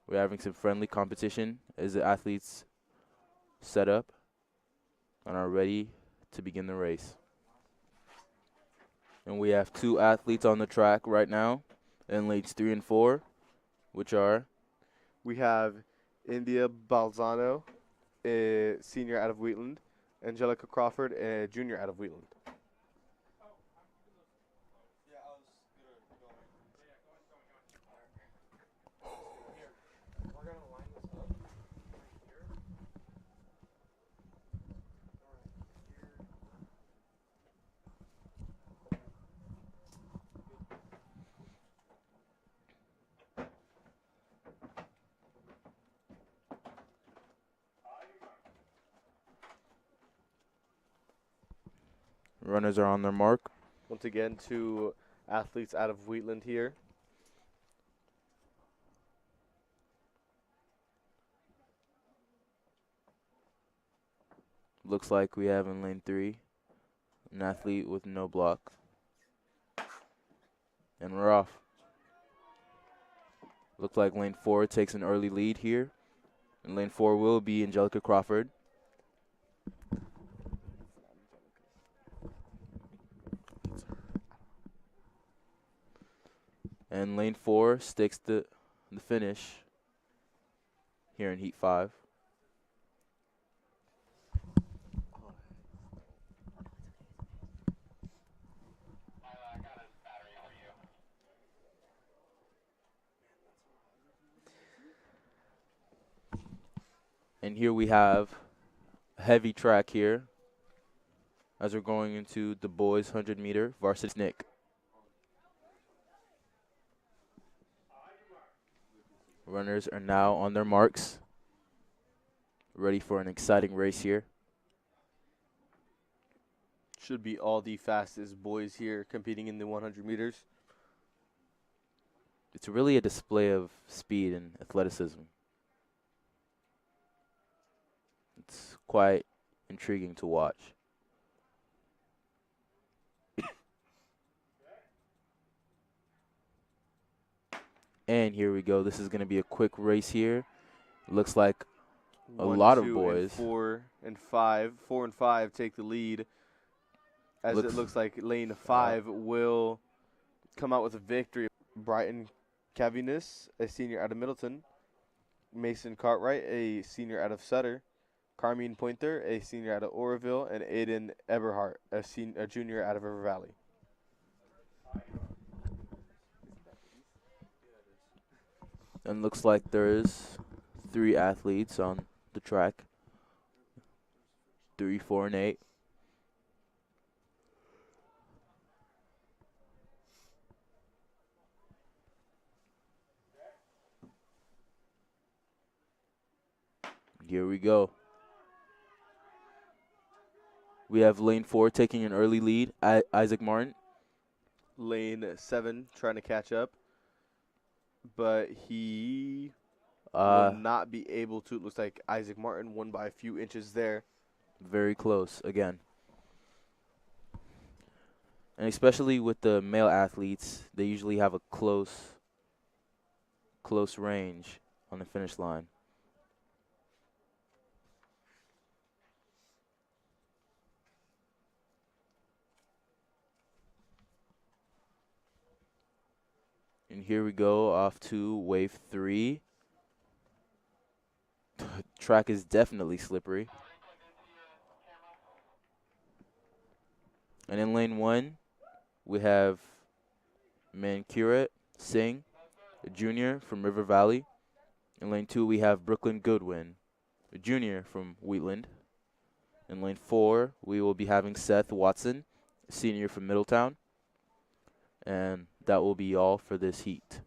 we're having some friendly competition as the athletes set up and are ready to begin the race. And we have 2 athletes on the track right now in lanes 3 and 4, which are? We have India Balzano, a senior out of Wheatland, Angelica Crawford, a junior out of Wheatland. Runners are on their mark. Once again, 2 athletes out of Wheatland here. Looks like we have in lane 3 an athlete with no block. And we're off. Looks like lane 4 takes an early lead here. And lane 4 will be Angelica Crawford. And lane 4 sticks the finish here in heat 5. And here we have a heavy track here as we're going into the boys 100-meter varsity Nick. Runners are now on their marks, ready for an exciting race here. Should be all the fastest boys here competing in the 100 meters. It's really a display of speed and athleticism. It's quite intriguing to watch. And here we go. This is going to be a quick race here. Looks like a lot of boys. 4 and 5. 4 and 5 take the lead. As it looks like lane 5 will come out with a victory. Brighton Cavinus, a senior out of Middleton. Mason Cartwright, a senior out of Sutter. Carmine Pointer, a senior out of Oroville. And Aiden Eberhardt, a junior out of River Valley. And looks like there's 3 athletes on the track. 3, 4, and 8. Here we go. We have lane 4 taking an early lead. Isaac Martin. Lane 7 trying to catch up, but he will not be able to. It looks like Isaac Martin won by a few inches there. Very close again. And especially with the male athletes, they usually have a close range on the finish line. And here we go off to wave 3. Track is definitely slippery. And in lane 1, we have Mancuret Singh, a junior from River Valley. In lane 2, we have Brooklyn Goodwin, a junior from Wheatland. In lane 4, we will be having Seth Watson, a senior from Middletown. And that will be all for this heat.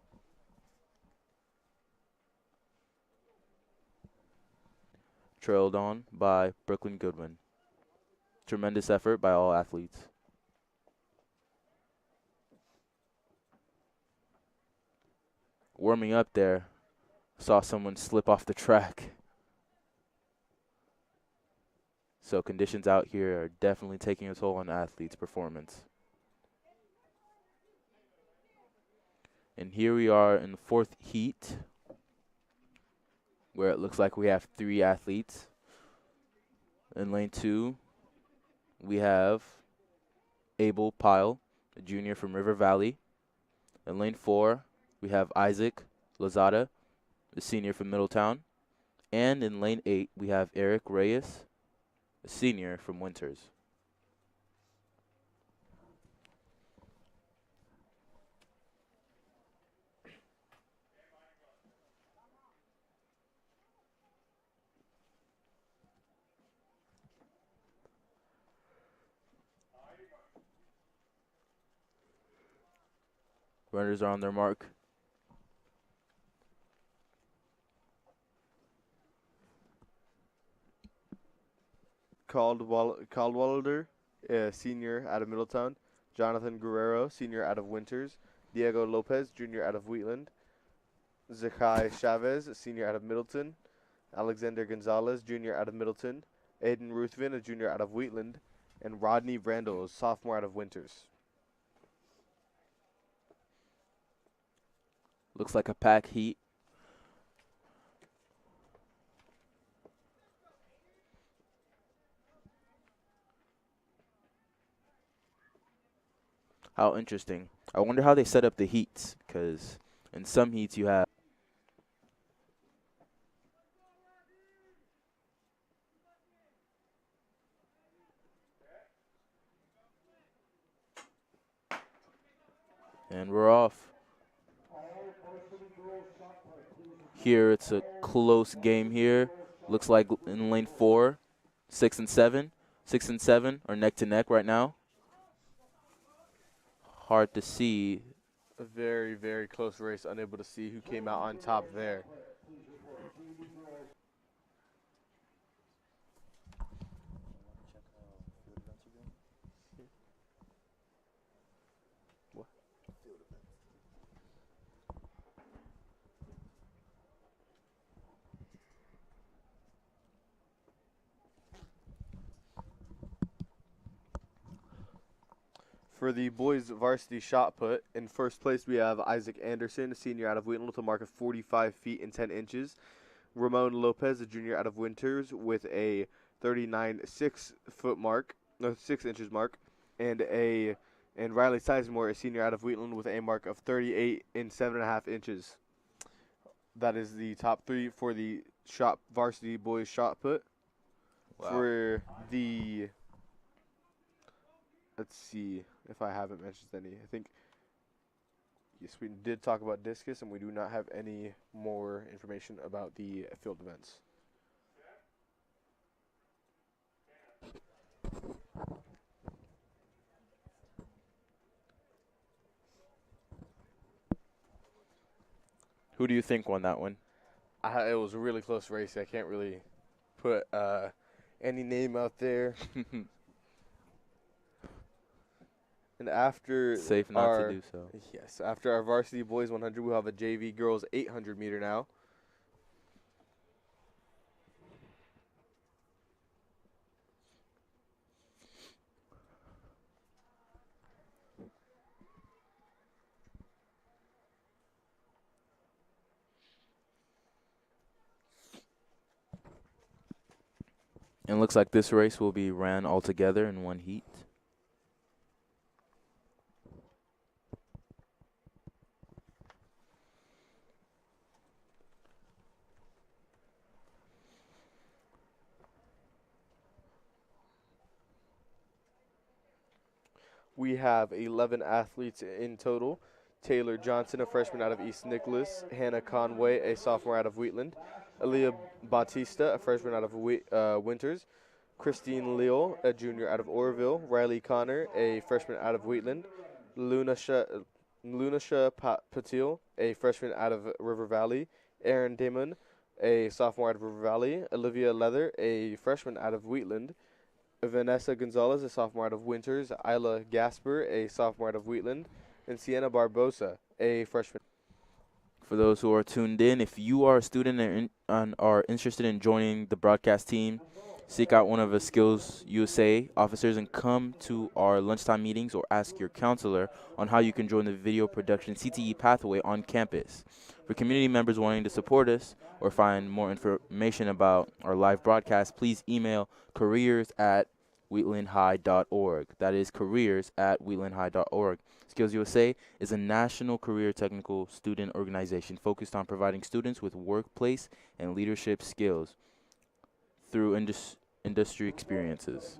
Trailed on by Brooklyn Goodwin. Tremendous effort by all athletes. Warming up there, saw someone slip off the track. So conditions out here are definitely taking a toll on athletes' performance. And here we are in the 4th heat, where it looks like we have 3 athletes. In lane 2, we have Abel Pyle, a junior from River Valley. In lane 4, we have Isaac Lozada, a senior from Middletown. And in lane 8, we have Eric Reyes, a senior from Winters. Runners are on their mark. Caldwelder, senior out of Middletown. Jonathan Guerrero, senior out of Winters. Diego Lopez, junior out of Wheatland. Zakai Chavez, senior out of Middleton. Alexander Gonzalez, junior out of Middleton. Aiden Ruthven, a junior out of Wheatland. And Rodney Randall, a sophomore out of Winters. Looks like a pack heat. How interesting. I wonder how they set up the heats, because in some heats you have. And we're off. Here it's a close game here. Looks like in lane 4, 6 and 7. 6 and 7 are neck to neck right now. Hard to see. A very, very close race. Unable to see who came out on top there. For the boys varsity shot put, in first place we have Isaac Anderson, a senior out of Wheatland with a mark of 45 feet and 10 inches. Ramon Lopez, a junior out of Winters with a 39 6 inches mark, and Riley Sizemore, a senior out of Wheatland with a mark of 38 and 7.5 inches. That is the top 3 for the varsity boys shot put. Wow. For the, let's see if I haven't mentioned any. I think, yes, we did talk about discus, and we do not have any more information about the field events. Who do you think won that one? It was a really close race. I can't really put any name out there. And after Safe not to do so. Yes, after our varsity boys 100, we'll have a JV girls 800 meter now. And it looks like this race will be ran all together in one heat. We have 11 athletes in total. Taylor Johnson, a freshman out of East Nicholas. Hannah Conway, a sophomore out of Wheatland. Aaliyah Bautista, a freshman out of Winters. Christine Leal, a junior out of Oroville. Riley Connor, a freshman out of Wheatland. Lunasha Patil, a freshman out of River Valley. Aaron Damon, a sophomore out of River Valley. Olivia Leather, a freshman out of Wheatland. Vanessa Gonzalez, a sophomore out of Winters. Isla Gasper, a sophomore out of Wheatland. And Sienna Barbosa, a freshman. For those who are tuned in, if you are a student and are interested in joining the broadcast team, seek out one of the Skills USA officers and come to our lunchtime meetings or ask your counselor on how you can join the video production CTE pathway on campus. For community members wanting to support us or find more information about our live broadcast, please email careers@wheatlandhigh.org. That is careers@wheatlandhigh.org. Skills USA is a national career technical student organization focused on providing students with workplace and leadership skills through industry experiences.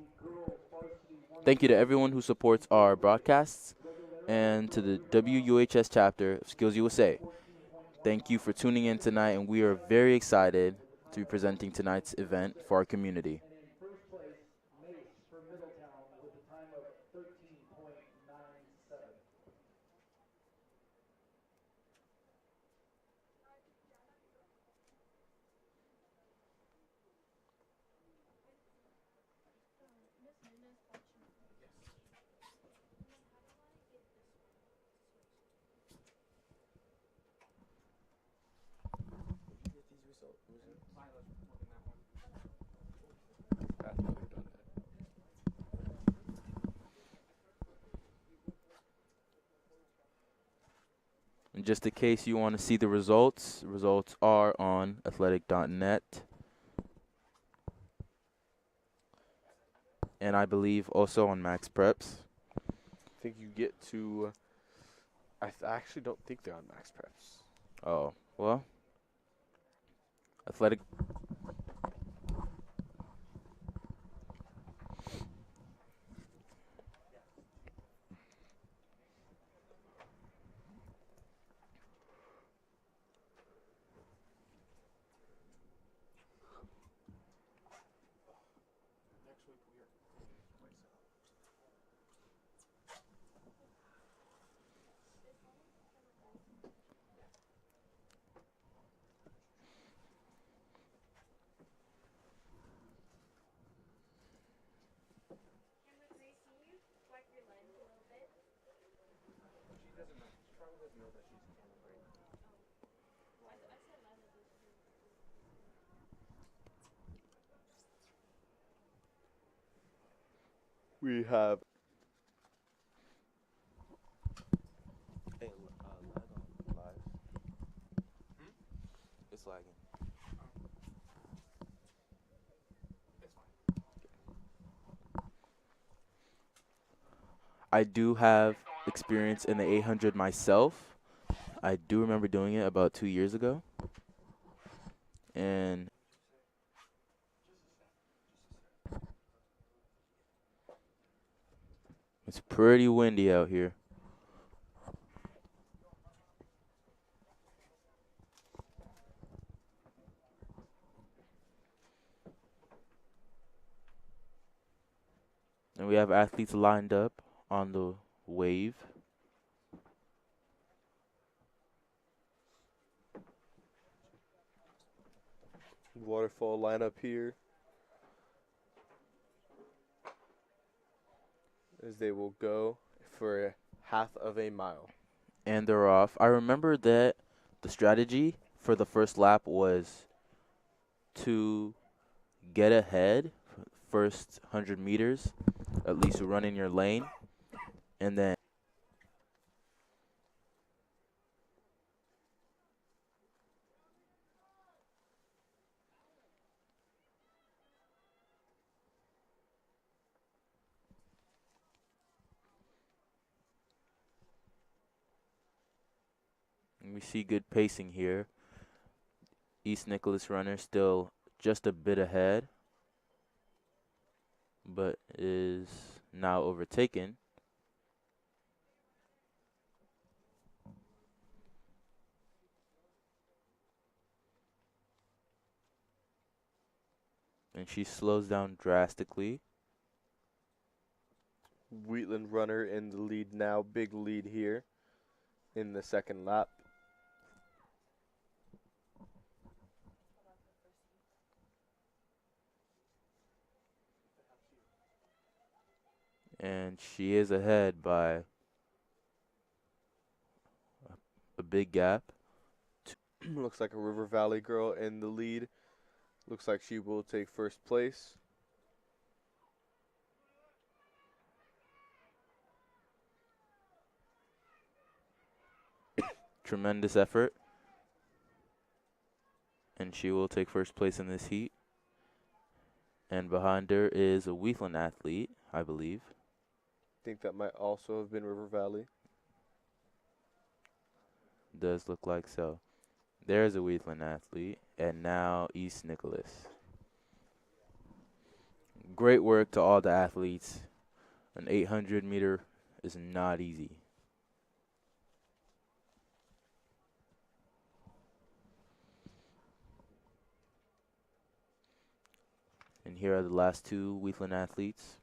Thank you to everyone who supports our broadcasts and to the WUHS chapter of Skills USA. Thank you for tuning in tonight, and we are very excited to be presenting tonight's event for our community. And just in case you want to see the results are on athletic.net. And I believe also on Max Preps. I think you get to. I actually don't think they're on Max Preps. Oh, well. Athletic. Next week we are quite set up. She doesn't know. She probably doesn't know that she's camera brain. We have. Hey, lag on live. It's lagging. It's fine. I do have experience in the 800 myself. I do remember doing it about 2 years ago. And it's pretty windy out here. And we have athletes lined up on the wave. Waterfall lineup here. As they will go for half of a mile. And they're off. I remember that the strategy for the first lap was to get ahead, first 100 meters, at least run in your lane, and then we see good pacing here. East Nicholas runner still just a bit ahead, but is now overtaken. And she slows down drastically. Wheatland runner in the lead now. Big lead here in the second lap. And she is ahead by a big gap. Looks like a River Valley girl in the lead. Looks like she will take first place. Tremendous effort. And she will take first place in this heat. And behind her is a Wheatland athlete, I believe. I think that might also have been River Valley. Does look like so. There's a Wheatland athlete. And now East Nicholas. Great work to all the athletes. An 800 meter is not easy. And here are the last two Wheatland athletes.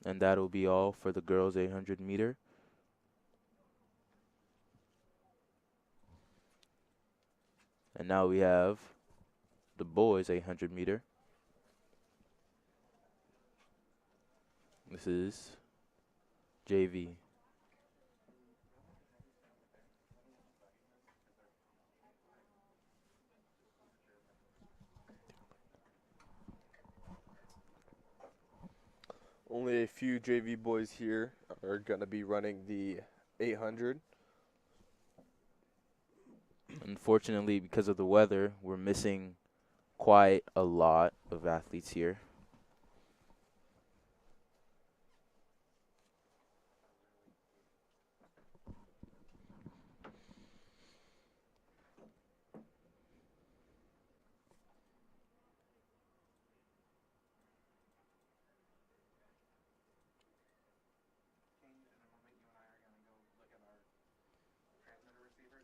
And that'll be all for the girls 800 meter. And now we have the boys 800 meter. This is JV. Only a few JV boys here are going to be running the 800. Unfortunately, because of the weather, we're missing quite a lot of athletes here.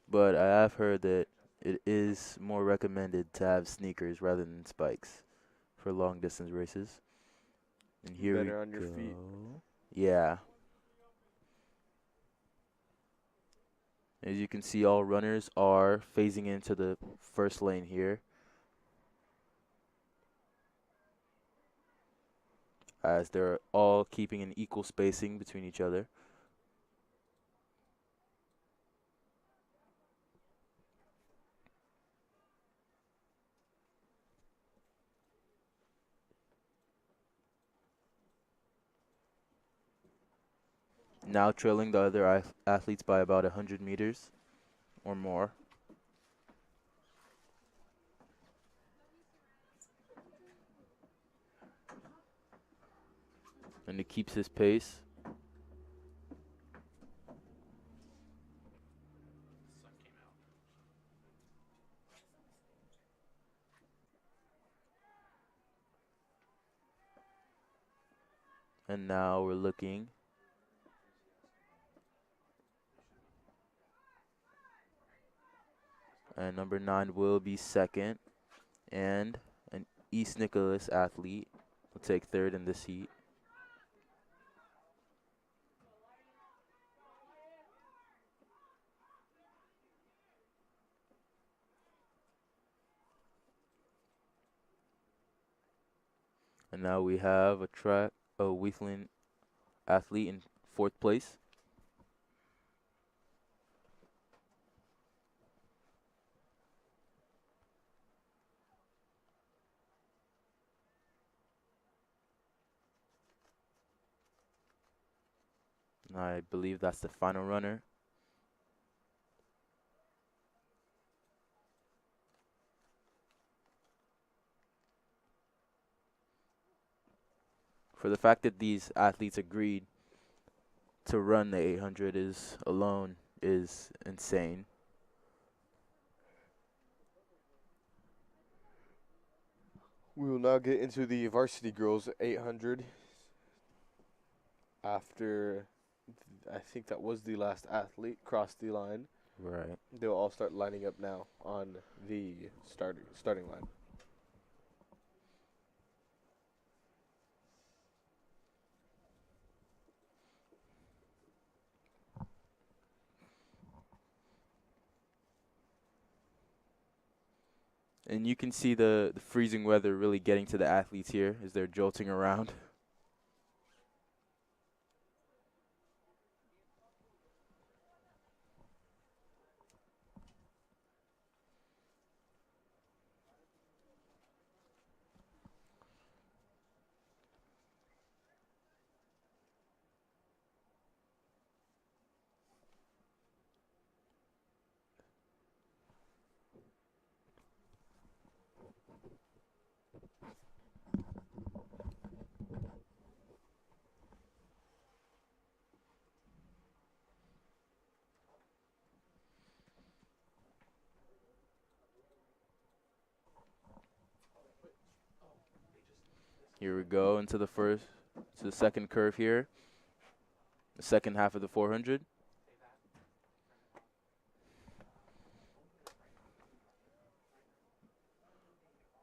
But I have heard that it is more recommended to have sneakers rather than spikes for long distance races. And here Better we on your go. feet. Yeah. As you can see, all runners are phasing into the first lane here, as they're all keeping an equal spacing between each other. Now trailing the other athletes by about 100 meters or more. And he keeps his pace. And now we're looking. And number 9 will be second. And an East Nicholas athlete will take third in this heat. And now we have a Wheatland athlete in fourth place. And I believe that's the final runner. For the fact that these athletes agreed to run the 800 alone is insane. We will now get into the varsity girls 800. After, I think that was the last athlete crossed the line. Right. They'll all start lining up now on the starting line. And you can see the freezing weather really getting to the athletes here as they're jolting around. Here we go into the second curve here. The second half of the 400.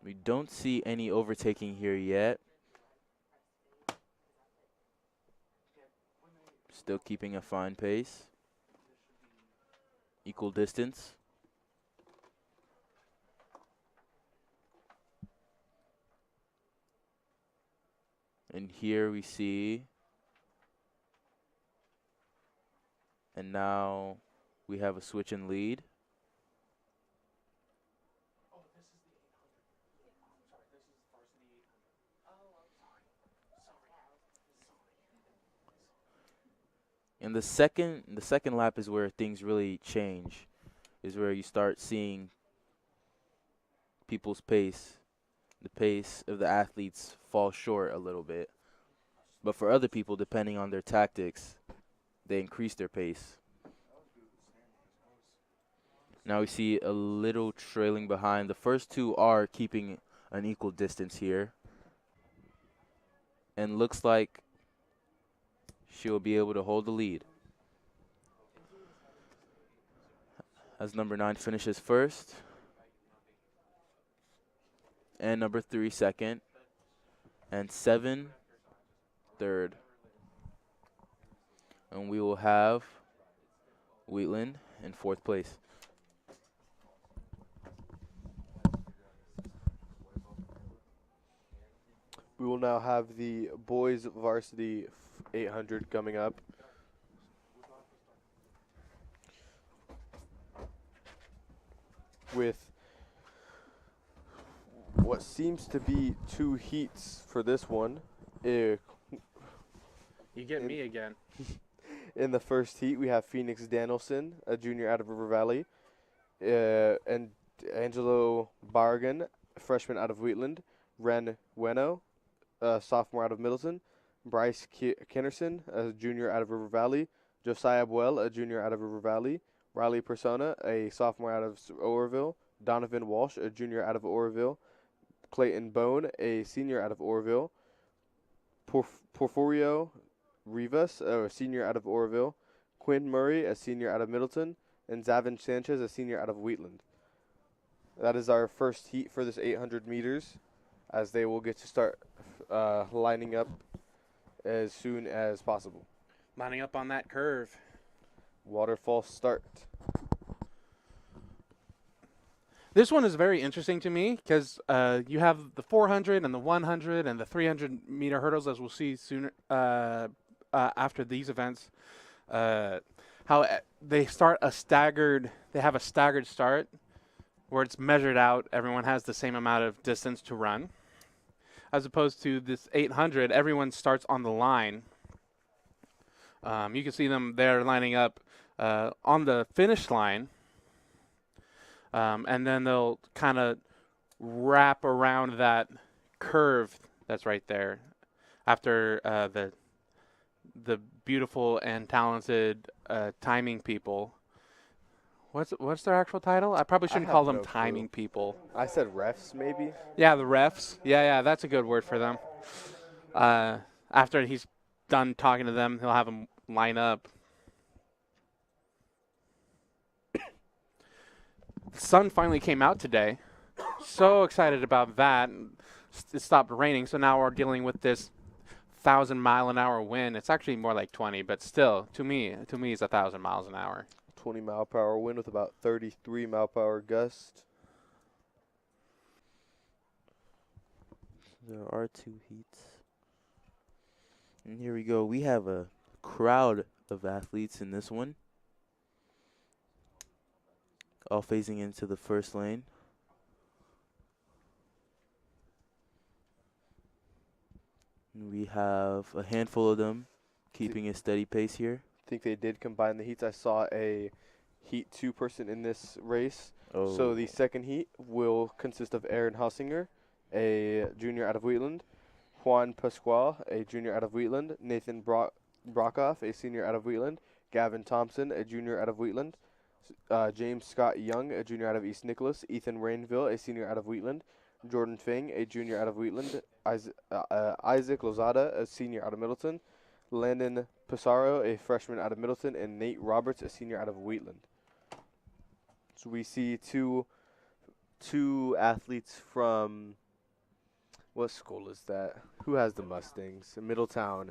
We don't see any overtaking here yet. Still keeping a fine pace. Equal distance. And here we see And now we have a switch in lead. Oh, this is the 800. I'm sorry, this is varsity 800. Oh, I'm sorry. And the second lap is where things really change, is where you start seeing people's pace, the pace of the athletes fall short a little bit. But for other people, depending on their tactics, they increase their pace. Now we see a little trailing behind. The first two are keeping an equal distance here. And looks like she'll be able to hold the lead. As number 9 finishes first. And number 3 second. And 7 third. And we will have Wheatland in 4th place. We will now have the boys varsity 800 coming up. With what seems to be 2 heats for this one. You get me again. In the first heat, we have Phoenix Danielson, a junior out of River Valley, and Angelo Bargan, a freshman out of Wheatland, Ren Bueno, a sophomore out of Middleton, Bryce Kinnerson, a junior out of River Valley, Josiah Buell, a junior out of River Valley, Riley Persona, a sophomore out of Oroville, Donovan Walsh, a junior out of Oroville, Clayton Bone, a senior out of Oroville, Porforio Rivas, a senior out of Oroville, Quinn Murray, a senior out of Middleton, and Zavin Sanchez, a senior out of Wheatland. That is our first heat for this 800 meters, as they will get to start lining up as soon as possible. Lining up on that curve. Waterfall start. This one is very interesting to me because you have the 400 and the 100 and the 300 meter hurdles, as we'll see sooner after these events. How they start they have a staggered start where it's measured out. Everyone has the same amount of distance to run. As opposed to this 800, everyone starts on the line. You can see them there lining up on the finish line. And then they'll kind of wrap around that curve that's right there after the beautiful and talented timing people. What's their actual title? I probably shouldn't call them timing people. I said refs, maybe? Yeah, the refs. Yeah, that's a good word for them. After he's done talking to them, he'll have them line up. The sun finally came out today. So excited about that. It stopped raining, so now we're dealing with this 1,000-mile-an-hour wind. It's actually more like 20, but still, to me, it's 1,000 miles an hour. 20-mile-per-hour wind with about 33-mile-per-hour gust. There are 2 heats. And here we go. We have a crowd of athletes in this one. All phasing into the first lane. We have a handful of them keeping a steady pace here. I think they did combine the heats. I saw a Heat 2 person in this race. Oh. So the second heat will consist of Aaron Hussinger, a junior out of Wheatland, Juan Pascual, a junior out of Wheatland, Nathan Brockoff, a senior out of Wheatland, Gavin Thompson, a junior out of Wheatland, James Scott Young, a junior out of East Nicholas, Ethan Rainville, a senior out of Wheatland, Jordan Fing, a junior out of Wheatland, Isaac Lozada, a senior out of Middleton, Landon Pissarro, a freshman out of Middleton, and Nate Roberts, a senior out of Wheatland. So we see two athletes from, what school is that? Who has the Mustangs? Middletown.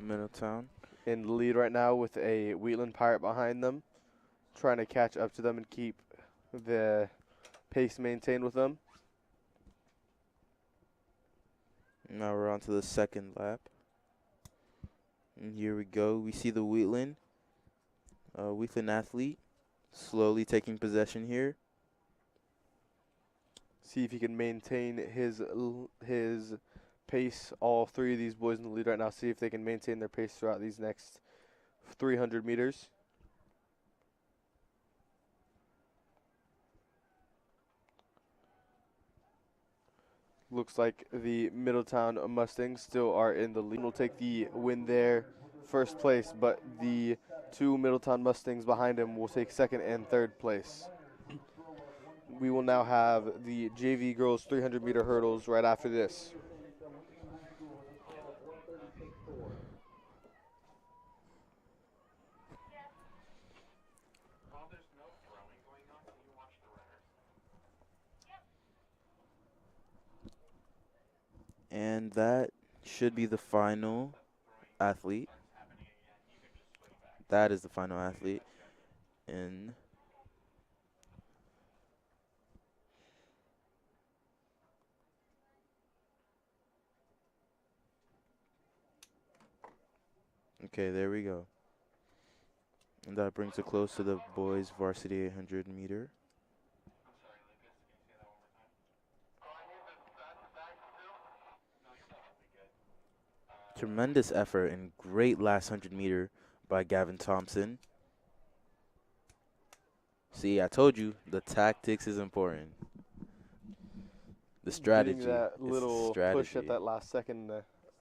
In the lead right now with a Wheatland Pirate behind them, trying to catch up to them and keep the pace maintained with them. Now we're on to the second lap. And here we go. We see the Wheatland Wheatland athlete slowly taking possession here. See if he can maintain his pace. All three of these boys in the lead right now. See if they can maintain their pace throughout these next 300 meters. Looks like the Middletown Mustangs still are in the lead. Will take the win there, first place, but the two Middletown Mustangs behind him will take second and third place. We will now have the JV girls 300-meter hurdles right after this. And that should be the final athlete. That is the final athlete. And okay, there we go. And that brings a close to the boys varsity 800 meter. Tremendous effort and great last 100 meter by Gavin Thompson. See, I told you the tactics is important. The strategy. Getting that little push at strategy. that last second,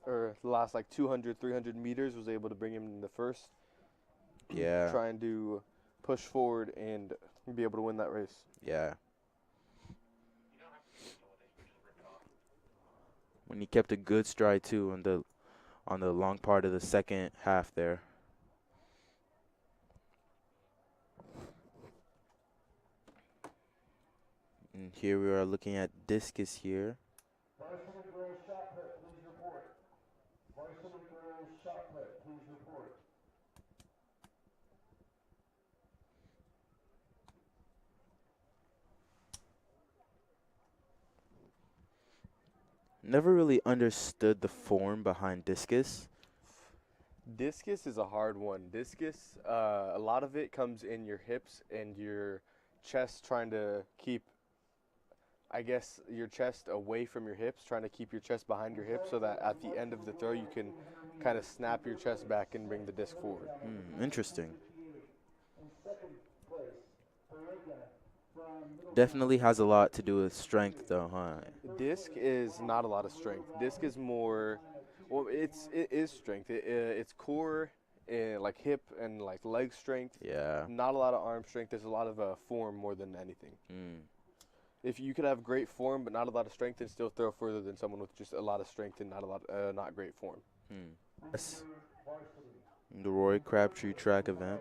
or the last like 200, 300 meters was able to bring him in the first. Yeah. Trying to push forward and be able to win that race. Yeah. When he kept a good stride too on the long part of the second half there. And here we are looking at discus here. Varsity girls shot put, please report. Varsity girls shot put, please report. Never really understood the form behind discus. Discus is a hard one. Discus, a lot of it comes in your hips and your chest, trying to keep, I guess, your chest away from your hips, trying to keep your chest behind your hips so that at the end of the throw you can kind of snap your chest back and bring the disc forward. Interesting. Definitely has a lot to do with strength though, huh? Disc is not a lot of strength. Disc is more, well, it is strength. It's core, like hip and like leg strength. Yeah. Not a lot of arm strength. There's a lot of form more than anything. If you could have great form but not a lot of strength and still throw further than someone with just a lot of strength and not great form. Yes. The Roy Crabtree track event.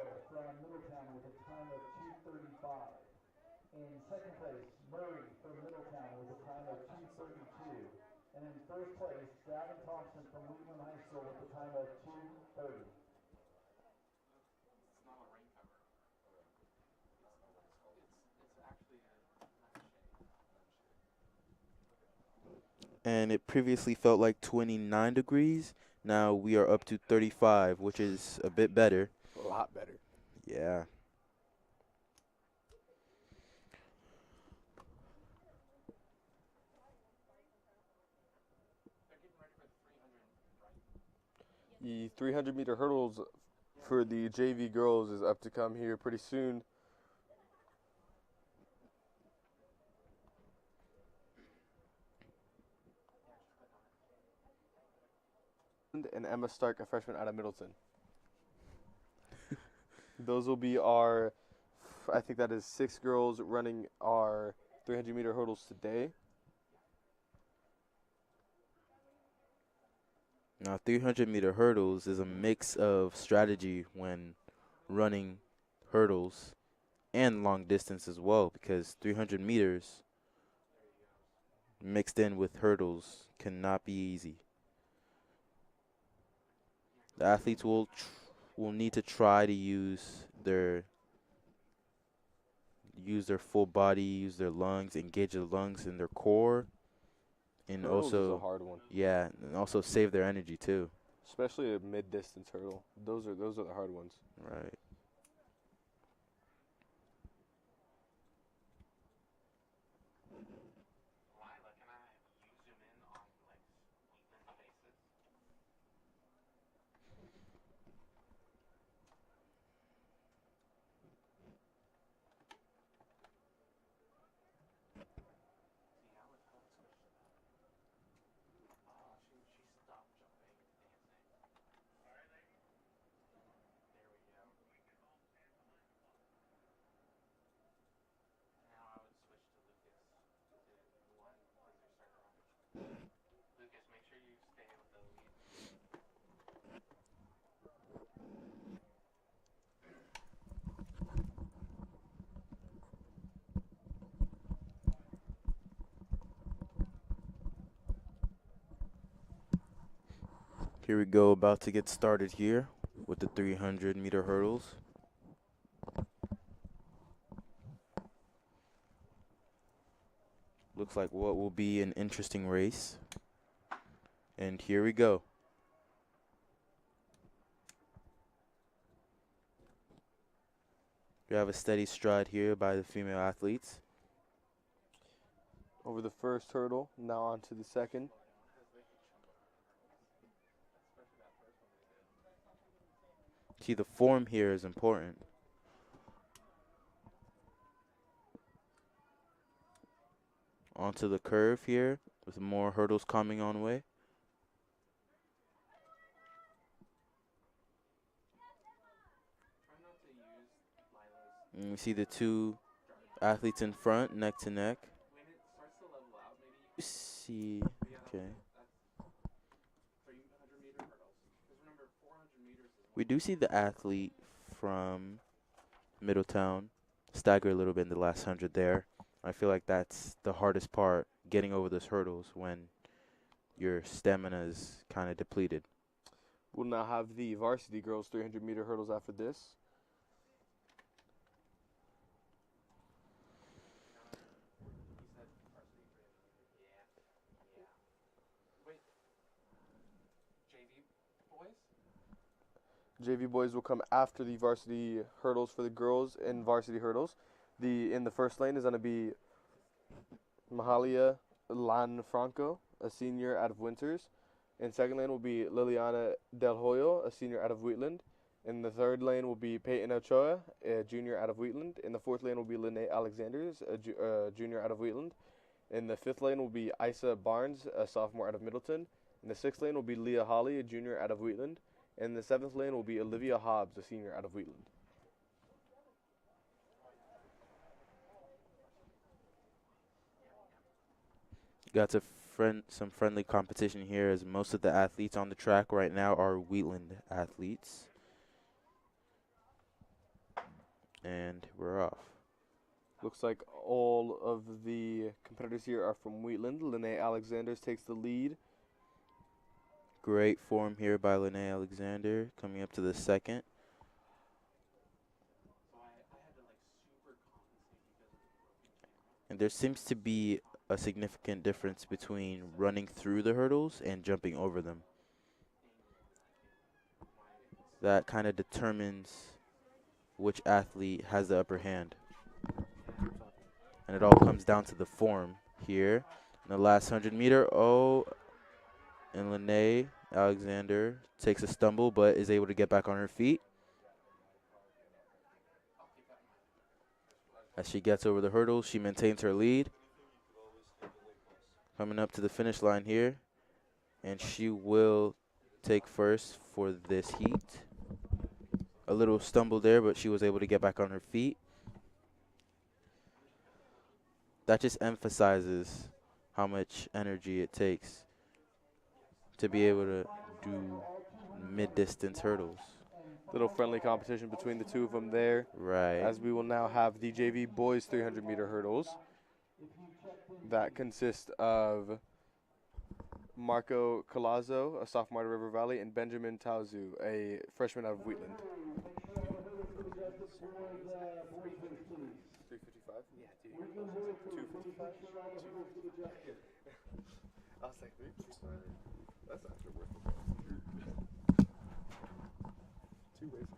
In second place, Murray from Middletown with a time of 2:32. And in first place, Gavin Thompson from Wheatland High School with a time of 2:30. And it previously felt like 29 degrees. Now we are up to 35, which is a bit better. A lot better. Yeah. The 300-meter hurdles for the JV girls is up to come here pretty soon. And Emma Stark, a freshman out of Middleton. Those will be our, I think that is 6 girls running our 300-meter hurdles today. Now, 300-meter hurdles is a mix of strategy when running hurdles and long distance as well, because 300 meters mixed in with hurdles cannot be easy. The athletes will need to try to use their full body, use their lungs, engage their lungs and their core. And Hurdles also, is a hard one. Yeah, and also save their energy too. Especially a mid-distance hurdle. Those are the hard ones. Right. Here we go, about to get started here with the 300-meter hurdles. Looks like what will be an interesting race. And here we go. We have a steady stride here by the female athletes. Over the first hurdle, now on to the second. See, the form here is important. Onto the curve here with more hurdles coming on way. And we see the two athletes in front, neck to neck. See, okay. We do see the athlete from Middletown stagger a little bit in the last 100 there. I feel like that's the hardest part, getting over those hurdles when your stamina is kind of depleted. We'll now have the varsity girls 300-meter hurdles after this. JV boys will come after the varsity hurdles for the girls and varsity hurdles. In the first lane is going to be Mahalia Lanfranco, a senior out of Winters. In second lane will be Liliana Del Hoyo, a senior out of Wheatland. In the third lane will be Peyton Ochoa, a junior out of Wheatland. In the fourth lane will be Lene Alexanders, a junior out of Wheatland. In the fifth lane will be Isa Barnes, a sophomore out of Middleton. In the sixth lane will be Leah Holly, a junior out of Wheatland. In the seventh lane will be Olivia Hobbs, a senior out of Wheatland. Got some friendly competition here, as most of the athletes on the track right now are Wheatland athletes. And we're off. Looks like all of the competitors here are from Wheatland. Lene Alexanders takes the lead. Great form here by Lene Alexander, coming up to the second. And there seems to be a significant difference between running through the hurdles and jumping over them. That kind of determines which athlete has the upper hand. And it all comes down to the form here. In the last 100-meter, and Lene Alexander takes a stumble but is able to get back on her feet. As she gets over the hurdles, she maintains her lead. Coming up to the finish line here, and she will take first for this heat. A little stumble there, but she was able to get back on her feet. That just emphasizes how much energy it takes to be able to do mid-distance hurdles. Little friendly competition between the two of them there. Right. As we will now have the JV boys 300-meter hurdles. That consists of Marco Colazzo, a sophomore out of River Valley, and Benjamin Tauzu, a freshman out of Wheatland. 355? Yeah, dude. 255? I was like, 355? That's actually worth it. Two races.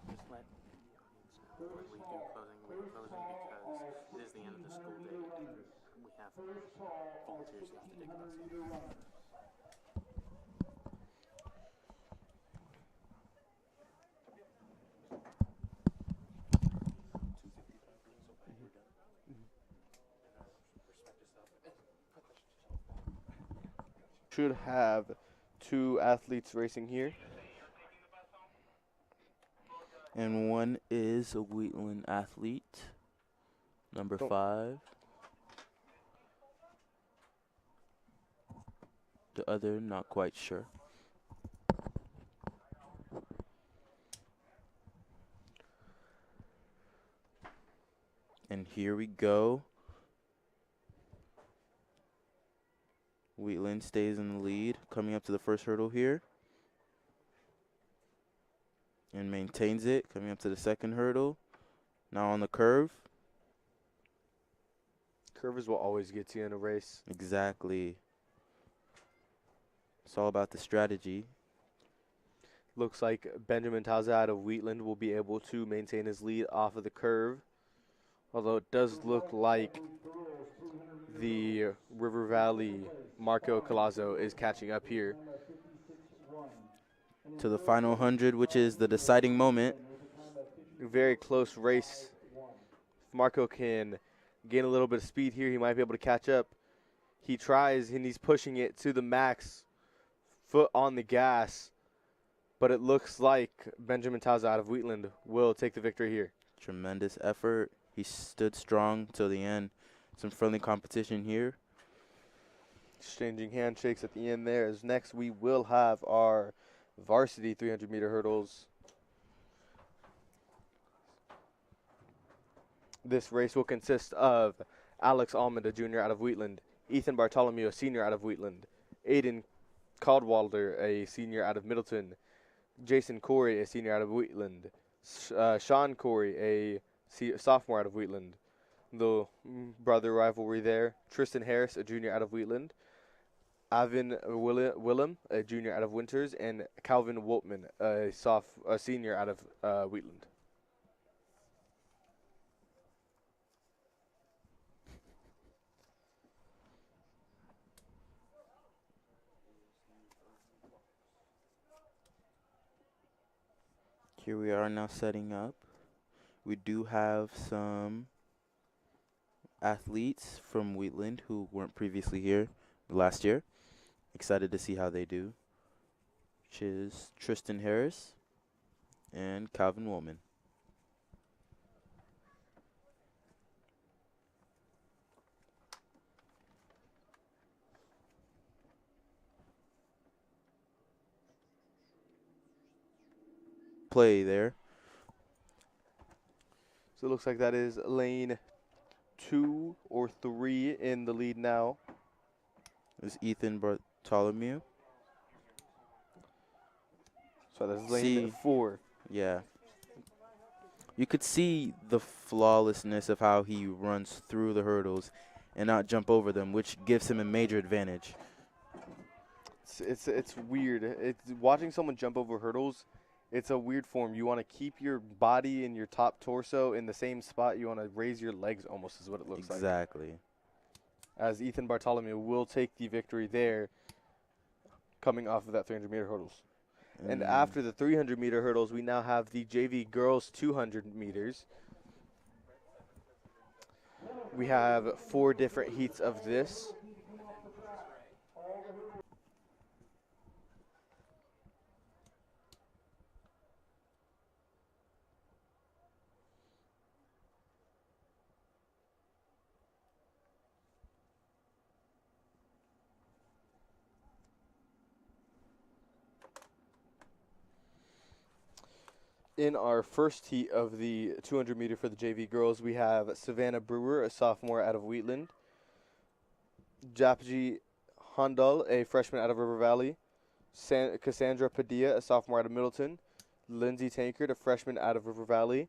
Just let the audience know when we do closing, we're closing because it is the end of the school day and we have volunteers who have to take us. Should have two athletes racing here. And one is a Wheatland athlete, number 5. The other, not quite sure. And here we go. Wheatland stays in the lead, coming up to the first hurdle here. And maintains it, coming up to the second hurdle. Now on the curve. Curves will always get you in a race. Exactly. It's all about the strategy. Looks like Benjamin Taza out of Wheatland will be able to maintain his lead off of the curve. Although it does look like the River Valley Marco Colazo is catching up here. To the final 100, which is the deciding moment. Very close race. If Marco can gain a little bit of speed here, he might be able to catch up. He tries, and he's pushing it to the max. Foot on the gas. But it looks like Benjamin Taza out of Wheatland will take the victory here. Tremendous effort. He stood strong till the end. Some friendly competition here. Exchanging handshakes at the end there. As next we will have our varsity 300-meter hurdles. This race will consist of Alex Almond, a junior out of Wheatland, Ethan Bartholomew, a senior out of Wheatland, Aiden Caldwalder, a senior out of Middleton, Jason Corey, a senior out of Wheatland, Sean Corey, a sophomore out of Wheatland. The brother rivalry there. Tristan Harris, a junior out of Wheatland, Avin Willem, a junior out of Winters, and Calvin Woltman, a senior out of Wheatland. Here we are now setting up. We do have some athletes from Wheatland who weren't previously here last year. Excited to see how they do. Which is Tristan Harris and Calvin Woolman. Play there. So it looks like that is lane 2 or 3 in the lead now. This is Ethan Bartholomew. So that's lane 4. Yeah. You could see the flawlessness of how he runs through the hurdles and not jump over them, which gives him a major advantage. It's weird. It's watching someone jump over hurdles. It's a weird form. You want to keep your body and your top torso in the same spot. You want to raise your legs almost is what it looks like. Exactly. As Ethan Bartholomew will take the victory there coming off of that 300-meter hurdles. And after the 300-meter hurdles, we now have the JV girls 200 meters. We have 4 different heats of this. In our first heat of the 200-meter for the JV girls, we have Savannah Brewer, a sophomore out of Wheatland, Japji Handal, a freshman out of River Valley, Cassandra Padilla, a sophomore out of Middleton, Lindsay Tankard, a freshman out of River Valley,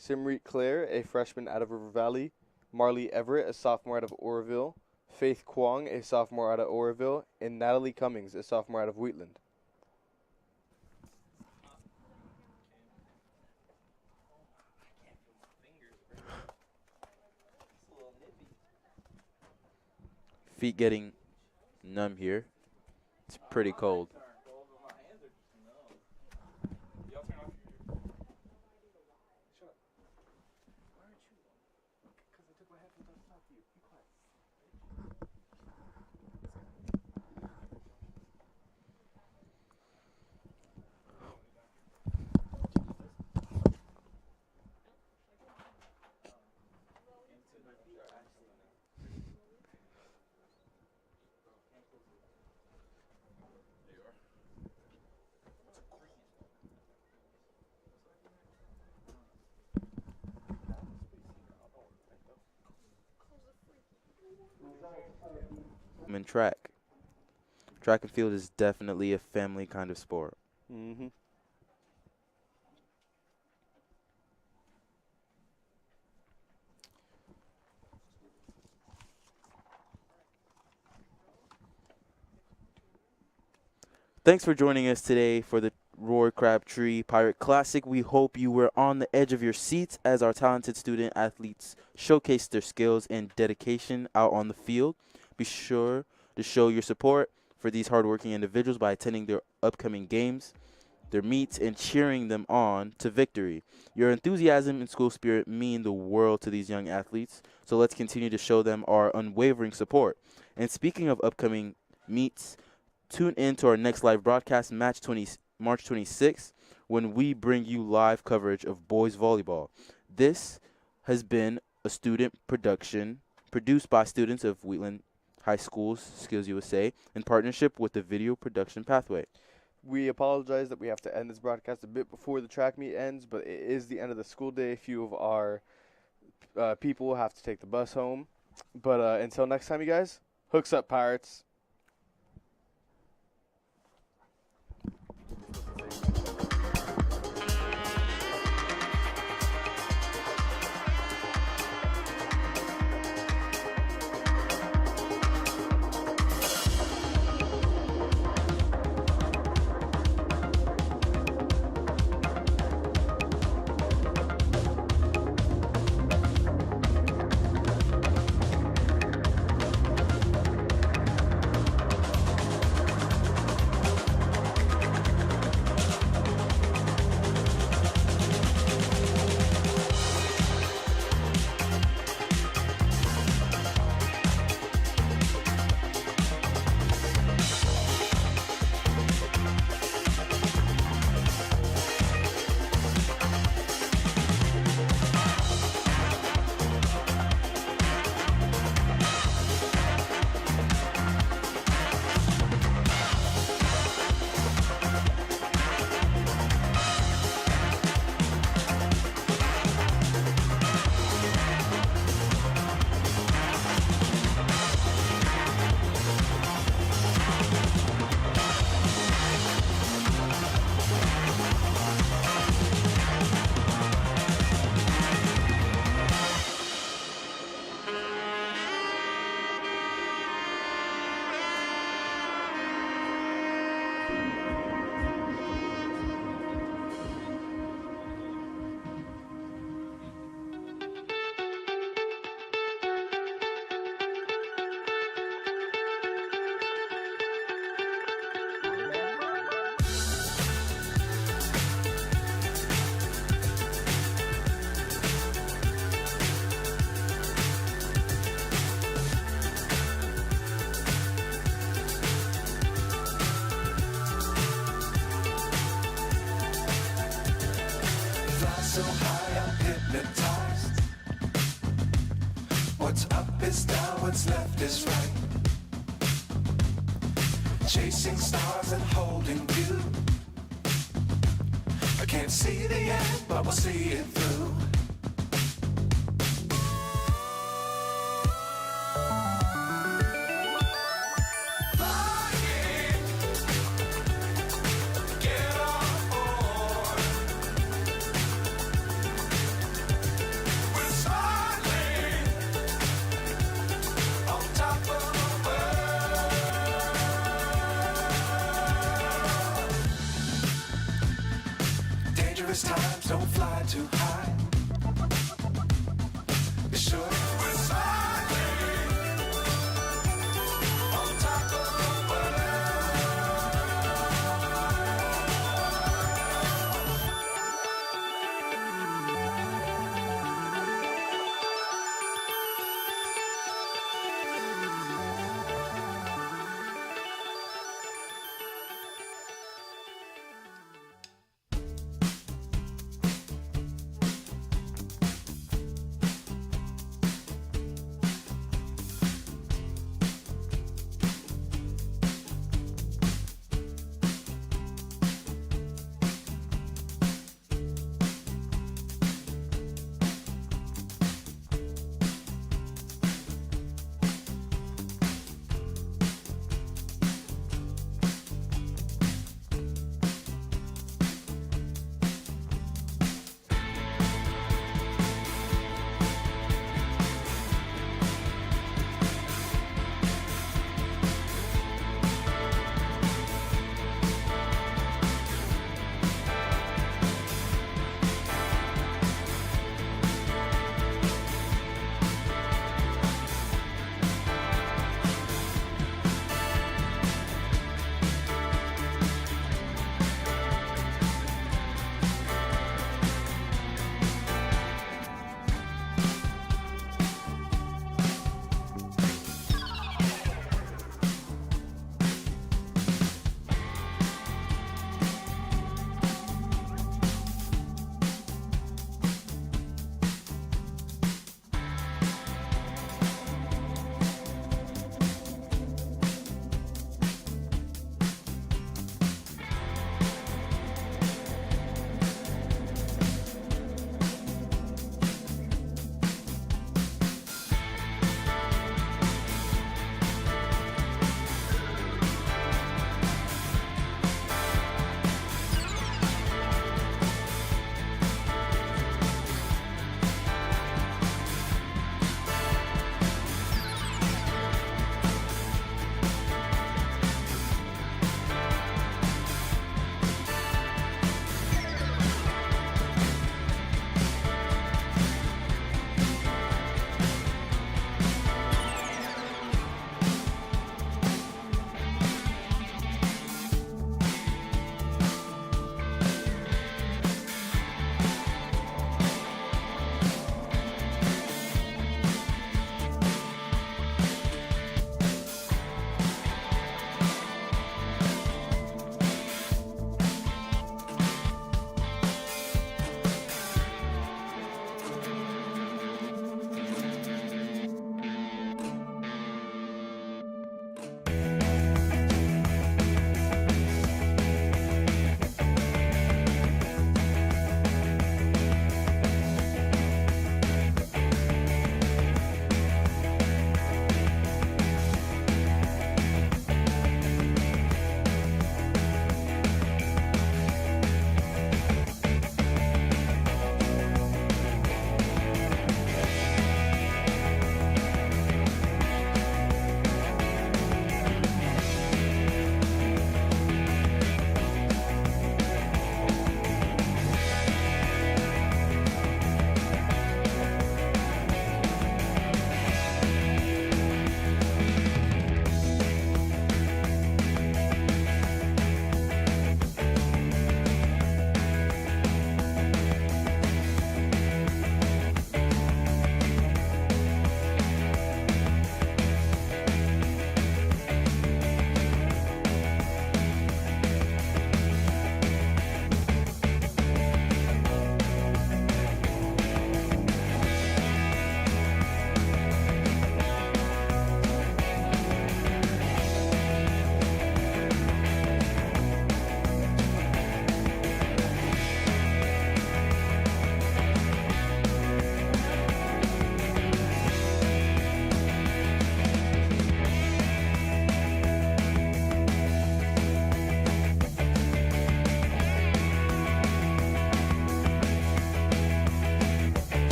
Simrit Claire, a freshman out of River Valley, Marley Everett, a sophomore out of Oroville, Faith Kwong, a sophomore out of Oroville, and Natalie Cummings, a sophomore out of Wheatland. Feet getting numb here. It's pretty cold. In track. track and field is definitely a family kind of sport. Mm-hmm. Thanks for joining us today for the Roy Crabtree Pirate Classic. We hope you were on the edge of your seats as our talented student athletes showcased their skills and dedication out on the field. Be sure to show your support for these hardworking individuals by attending their upcoming games, their meets, and cheering them on to victory. Your enthusiasm and school spirit mean the world to these young athletes, so let's continue to show them our unwavering support. And speaking of upcoming meets, tune in to our next live broadcast, March 26th, when we bring you live coverage of boys volleyball. This has been a student production produced by students of Wheatland High School's Skills USA in partnership with the Video Production Pathway. We apologize that we have to end this broadcast a bit before the track meet ends, but it is the end of the school day. A few of our people will have to take the bus home. But until next time, you guys, hooks up, Pirates. So high, I'm hypnotized. What's up is down, what's left is right. Chasing stars and holding you. I can't see the end, but we'll see it through. Times don't fly too high.